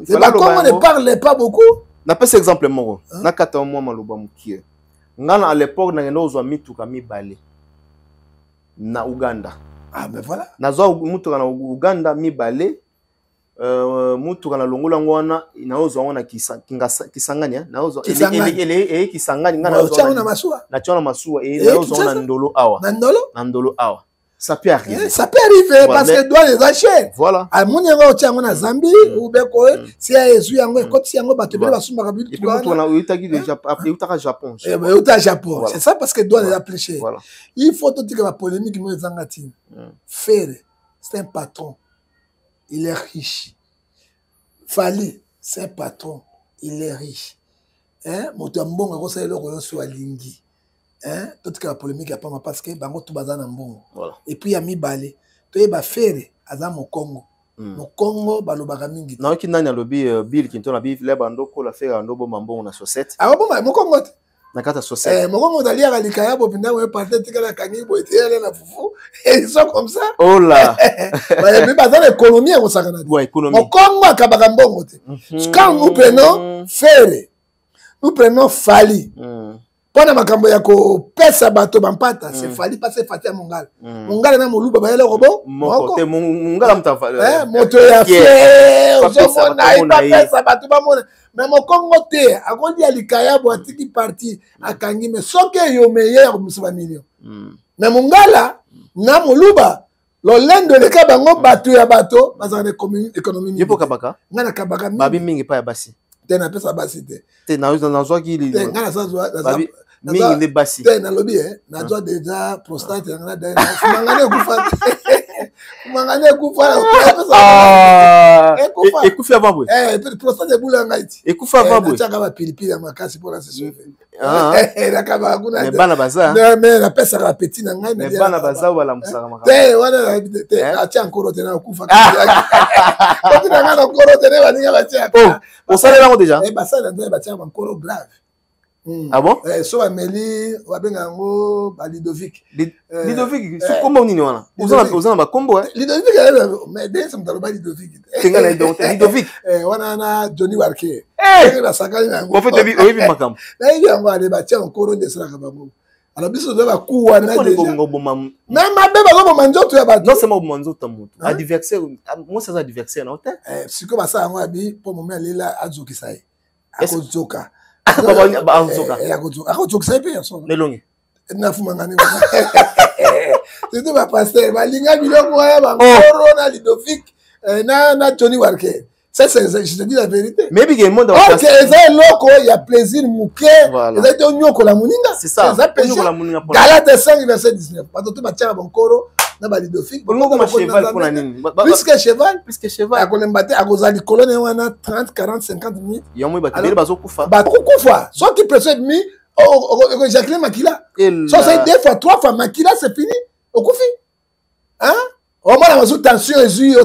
C'est pas Congo ne parle pas beaucoup. Na pas exemple moko. Na kata moi maloba mukie. Ngana à l'époque na ngendo zo mituka mibale. Na Uganda. Ah ben voilà. Na zo mutuka na Uganda mibale. Mutuka na longola ngwana inaozo wana kisanganya naozo ele kisanganya ngana naozo na masua na chona masua naozo na ndolo awa na ndolo awa ça peut arriver parce que doit les acheter voilà a moni ngo tiango na Zambie ou beko si a ezu yango ekoti yango bato bele basumba ka bitu kwa na utaki déjà après utaka Japon Japon c'est ça parce que doit les appliquer voilà il faut tout que la polémique mo ezangati faire c'est un patron. Il est riche. Fali, c'est un patron. Il est riche. Hein? Motambonga ko sa eloko yo so alingi. Hein? Tout que la polémique a pas parce que bango tout bazana mbongo. Voilà. Et puis ya mibale, to yeba faire aza mo Congo. Mo Congo balobaka mingi. Na ki nani alobi Bill Clinton na Bill Lebando ko la faire ando bomambo na société. Ah bon mo Congo. Na kata société. Mo Congo dali ya likaya bo pinda we parler tika la kangi bo etele na fufu. Et ils sont comme ça. Oh là. Mais bazana économie ko sakana. Ouais, économie. Mo Congo akabaka mbongo te. Quand nous prenons Ferre, nous prenons Fali. Pona makambo ya ko pesa bato bampata, c'est Fali passer Fatia Mongala. Mongala na moluba ba yele robo. Moko te Mongala mta moto ya fe, ozo na ipa pesa bato ba mona. Mais mon Congo te, akondi alikaya bo atiki parti akangi me soke yo meilleur musuba million. Mais Mongala na moluba lolendo leka bango bato ya bato bazana économie. Yepo kabaka. Ngana kabaka babi mingi pa ya basi. Tena pesa basi te. Te na zo ki li. Ngana sa zo mingi ne basi. Te na lobi na zo déjà prostate ngana da. Mangane kufa. Mangane kufa. Ah. Ekufa avant bwe. Prostate bula ngaiti. Ekufa avant bwe. Chaka ba pilipili ya makasi pour la session. Ah. Na kaba kuna. Ne bana baza. Mais la pesa la petit na ngai na. Ne bana baza wala musaka maka. Te wana te acha nkoro tena kufa. Ko tena ngana nkoro tena baninga bacha. On sait là déjà. Eh bah ça là ba tia nkoro grave. Ah bon? So Amélie wabenga ngo ba Ludovic. Ludovic, c'est comment nini wana? Uzana ba kombo hein? Ludovic mais dès ça me talo ba Ludovic. Tenga na donc Ludovic. Wana na Johnny Warke. Na sakali na ngo. En fait debi oyebi makam. Na hivi ngo ale ba tia nkoro ndesala ka bango. Alors biso de ba kuwa na déjà. Même abeba ngo manjoto ya ba. Non c'est moi manjoto mutu. Adversaire, moi c'est adversaire na hotel. Siko ba sa ngo abi pour moment lela azoki sai. Akozoka. Akozoka sai pe yaso. Nelongi. Na fuma ngani. C'était ba pasteur balinga biloko ya ba nkoro na Ludovic na Johnny Warke. Ça, je te dis la vérité. Mais il y a un monde ok, il y a plaisir, mouké. Il y a un nyoko la mouninga. C'est ça. Galate 5, verset 19. Parce que tu m'as tiré mon coro, n'a pas Ludovic. Plus que cheval. Plus que cheval. À Colombaté, à Gozali, colonne, on a 30, 40, 50 minutes. Il y a un mot qui bazo koufa. Koufa. Soit qui précède mi, Jacqueline Makila. Soit c'est 2 fois, 3 fois, Makila, c'est fini. Au koufi. Hein? Au moins la tension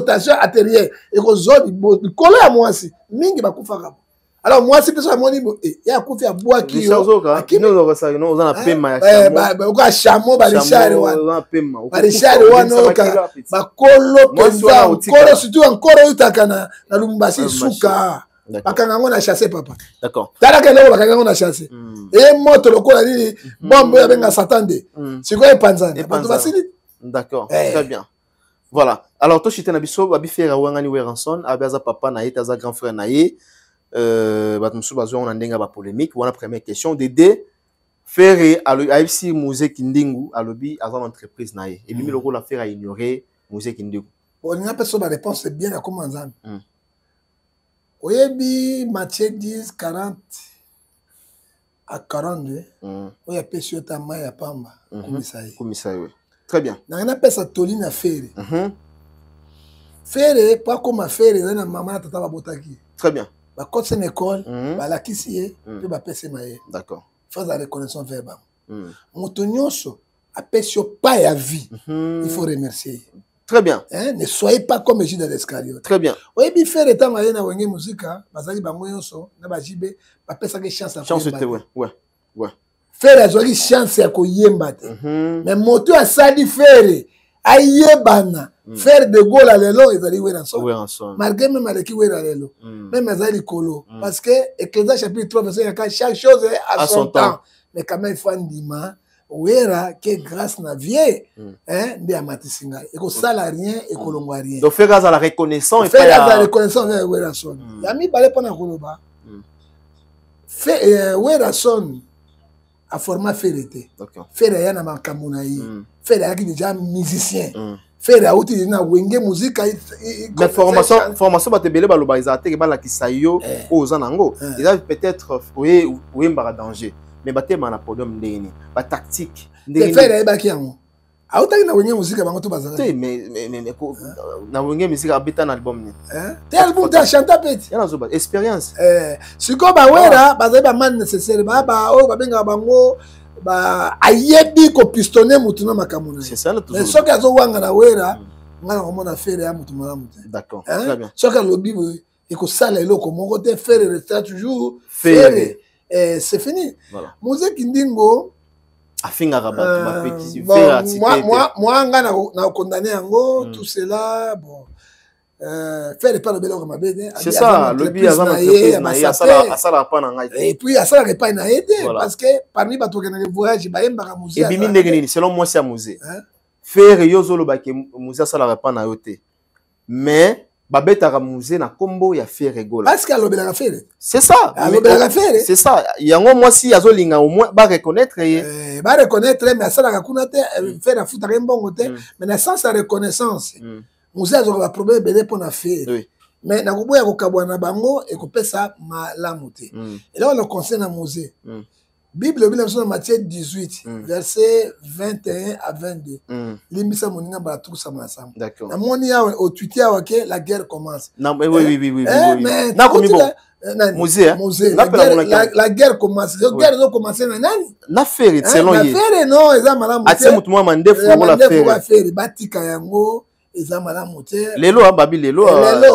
tension artérielle et que zone coller à moi aussi mingi ba kufa kabo alors moi c'est parce que moi il y a kufa bois qui non ça non on a pema ba ko chamo ba richard wa ba richard wa no ka ba kolo penza kolo surtout encore utaka na Lubumbashi suka bakanga ngona chasser papa d'accord tala que là bakanga ngona chasser et moto lokola nini bombe ya benga satande siko epanzana bato basili d'accord très bien. Voilà. Alors, toi, tu es nabiso, abi faire wangani weranson, abaza papa naïe, taza grand frère naïe, batmusu bazo on andenga ba polémique. Voilà première question. Dédé faire à l'AFC Musée Kindingu, à l'obi à l'entreprise naïe. Et bimi le rôle à faire à ignorer Musée Kindingu. On n'a pas la réponse, c'est bien à commencer. Oyebi Mathieu 10, 40 à 42. Oya pesio tama ya pamba. Komisaï, oui. Très bien. On appelle ça Tolina Ferre. Ferre, pas comme Ferre, na maman tata ba botaki. Très bien. Ba côté une école, ba la kisié, puis ba pese maé. D'accord. Faire la reconnaissance verbale. Motonyoso a pesio pas ya vie. Il faut remercier. Très bien. Hein, ne soyez pas comme Judas l'Iscariote. Très bien. Oui, bi Ferre étant maé na wenge musique, bazali bango yoso, na ba jibe, ba pesa ke chance à chance ouais. Ouais. Ouais. Fere azwaki chance ya koyemba te. Mais moto asali Fere ayebana. Faire de Gaulle lelo ezali Weranson. Malgré même aleki Wera lelo. Même azali kolo parce que Ecclésiaste chapitre 3 verset 4 chaque chose a son temps. Mais quand même il faut ndima Wera que grâce na vie nde amatisinga. Eko sala rien et kolongwa rien. Donc faire grâce à la reconnaissance et faire la reconnaissance de Weranson. Yami balé pona koloba. Fait Weranson a format Ferete. Fere yana makambo na ye. Fere yaki déjà musicien. Fere auti na wenge musique. Mais formation ba te belé ba lobalisate ke ba la kisayo oza nango. Ils avaient peut-être oui mbara danger. Mais ba te mana podium ndeni. Ba tactique. Ndeni. Fere ba ki yango. Autaki na wenge musique bango to bazanga. Mais na wenge musique abita na album ni. Te album ta chanta peti. Yana zo ba expérience. Siko ba wera bazali ba man nécessaire ba o ba benga bango ba ayebi ko pistonner mutu na makamuna. C'est ça toujours. Mais soki azo wanga na wera ngana komona Fere ya mutu malamu te. D'accord. Très bien. Soki lobi e ko sala eloko moko te Fere resta toujours Fere. C'est fini. Voilà. Musique ndingo afinga rabat ma petit moi na condamné yango tout cela bon faire pas le bel homme mabé. C'est ça le bi azama entreprise na ya sala pa na ngai. Et puis ya sala pas na aide parce que parmi bato qui na voyage ba yemba musée. Et bimi ndenge nini selon moi c'est musée. Faire yozo lo ba ke musée sala pa na yote. Mais babeta musée na kombo ya Fere Gola. Parce qu'à l'obéla Fere. C'est ça. À l'obéla Fere. C'est ça. Yango moi si yazo linga au moins ba reconnaître ba reconnaître mais ça la kuna te faire la futa mbongo te mais na sens la reconnaissance. Musée azo ba problème belé pour na Fere. Mais na kuboya ko kabwana bango et ko pesa malamu te. Et là on le conseille na musée. Bible dans Matthieu 18 verset 21 à 22. Limisa moninga ba tout ça ensemble. D'accord. Na moni ya au Twitter que la guerre commence. Non mais oui. Na komi bon. Musée. La guerre commence. La guerre doit commencer na nani? Na Fere selon ye. Na Fere non, eza malamu. Ati mutu mwa mandefu la Fere. Batika yango eza malamu te. Lelo babi lelo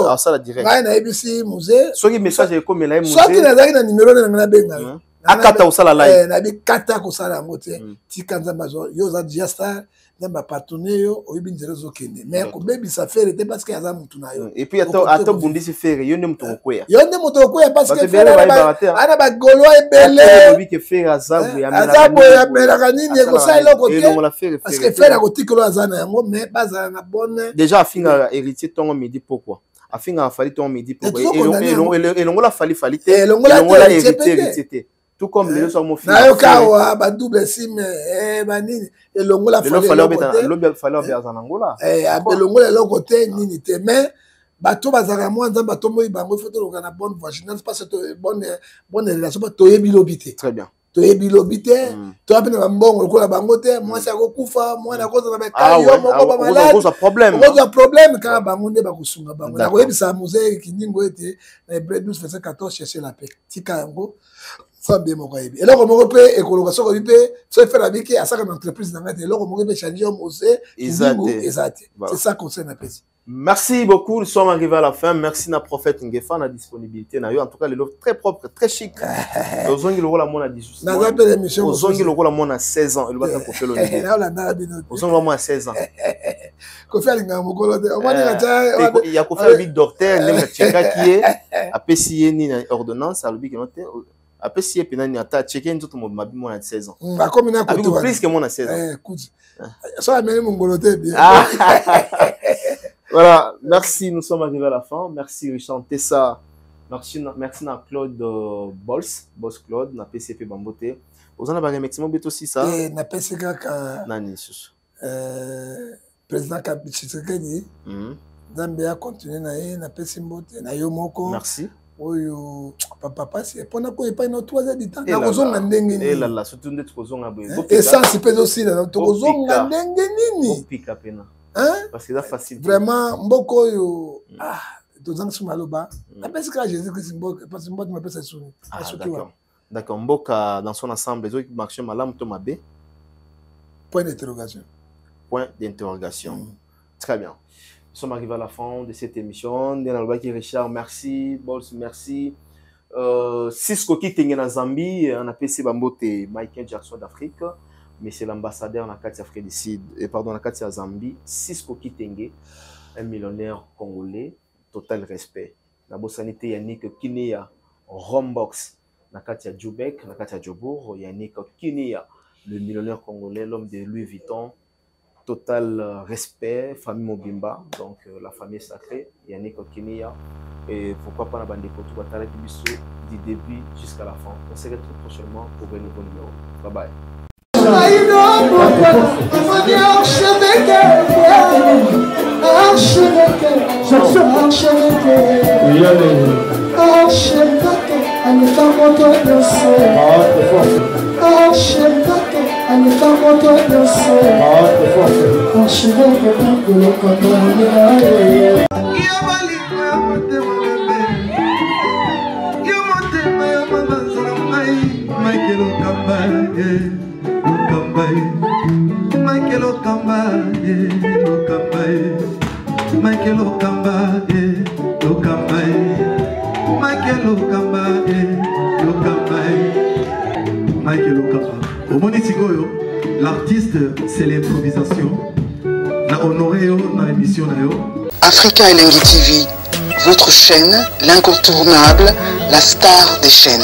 à ça la direct. Ba na ABC musée. Soki message e comme la musée. Soki na zaki na numéro na benga. Akata usala live na bi kata ko sala ngote tika nzamba zo yo za diasta namba partenaire yo oyibi nzela zo kende mais ko bebi sa Fere te parce que aza mutu na yo et puis ato bundisi Fere yo ne mutu koya parce que Fere ana ba golo ebele obi ke Fere azabu ya mela kanini ko sala côté parce que Fere ko tikolo azana yango mais baza na bonne déjà afinga héritier tongo midi pourquoi afinga fali tongo midi pourquoi et longola fali te et longola héritier tout comme les autres mon fils. Na yo kawa ba double sim nini elongola fallait bien Angola. Elongola le côté nini te mais bato bazaka moi nzamba tombo bango faut to na bonne voisinage parce que bonne relation to yebi lobité. Très bien. To yebi lobité to apena ba mbongo lokola bango te moi ça kokufa moi na koza ba ka yo moko ba malade. Cause problème. Cause problème ka bango nde ba kusunga bango. Na koyebisa musée kindingo ete na Hébreux 12 verset 14 chercher la paix. Tika yango Fabien Mokaïbi. Et là, on me repère et colocation, on peut se faire avec à ça une entreprise dans la télé. Là, on me changer un musée. Exact. C'est ça qu'on s'est appelé. Merci beaucoup. Nous sommes arrivés à la fin. Merci na prophète Ngefa na disponibilité na yo. En tout cas, les lots très propres, très chic. Ozongi le rôle à mon a 18 ans. Ozongi le rôle à mon a 16 ans. Il va faire cocher le niveau. Ozongi le rôle à 16 ans. Kofi alinga mokolo te. Il y a Kofi Abi docteur, ne me tcheka qui est a PCI ni ordonnance à l'obi qui note. Après, si il y a un attaque, checker une autre mobile, moi, à 16 ans. Plus que moi, à 16 ans. Écoute, ça a mené mon goloté bien. Voilà, merci, nous sommes arrivés à la fin. Merci, Richard Tessa. Merci à Claude Boss Claude, na PCP Bambote. Vous en avez un maximum de aussi ça. Na PCP, Nani, président Kabichisekedi. Zambia continue na PCP Mbote, na Yomoko. Merci. Oyo papa c'est pendant qu'on est pas dans 3 heures de temps na kozonga ndenge nini et là surtout ndeti kozonga boye et ça c'est pas aussi là to kozonga ndenge nini pika pena parce que c'est facile vraiment mboko yo tozanga suma loba na parce que Jésus Christ mboko parce que mboko m'appelle ça suni d'accord mboka dans son ensemble les autres marché malam to mabe point d'interrogation très bien. Nous sommes arrivés à la fin de cette émission. Richard, merci. Bols, merci. Cisco qui est en Zambie, on appelle ça Michael Jackson d'Afrique, mais c'est l'ambassadeur dans la Afrique du Sud, pardon, dans la Zambie. Cisco qui est un millionnaire congolais, total respect. La bosanité Yannick Kineya, Rombox, dans la Djoubek, dans la Djobour, Yannick Kineya, le millionnaire congolais, l'homme de Louis Vuitton, total respect, famille Mobimba, donc la famille sacrée, Yannick Kineya. Et pourquoi pas la bande de Kotou du début jusqu'à la fin. On se retrouve prochainement pour un nouveau numéro. Bye bye. L'artiste, c'est l'improvisation. La honoré dans l'émission. Africa Elengi TV, votre chaîne, l'incontournable, la star des chaînes.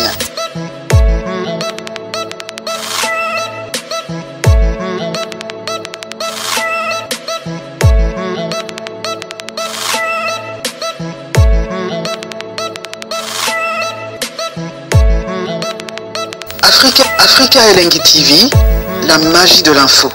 Africa Elengi TV, la magie de l'info.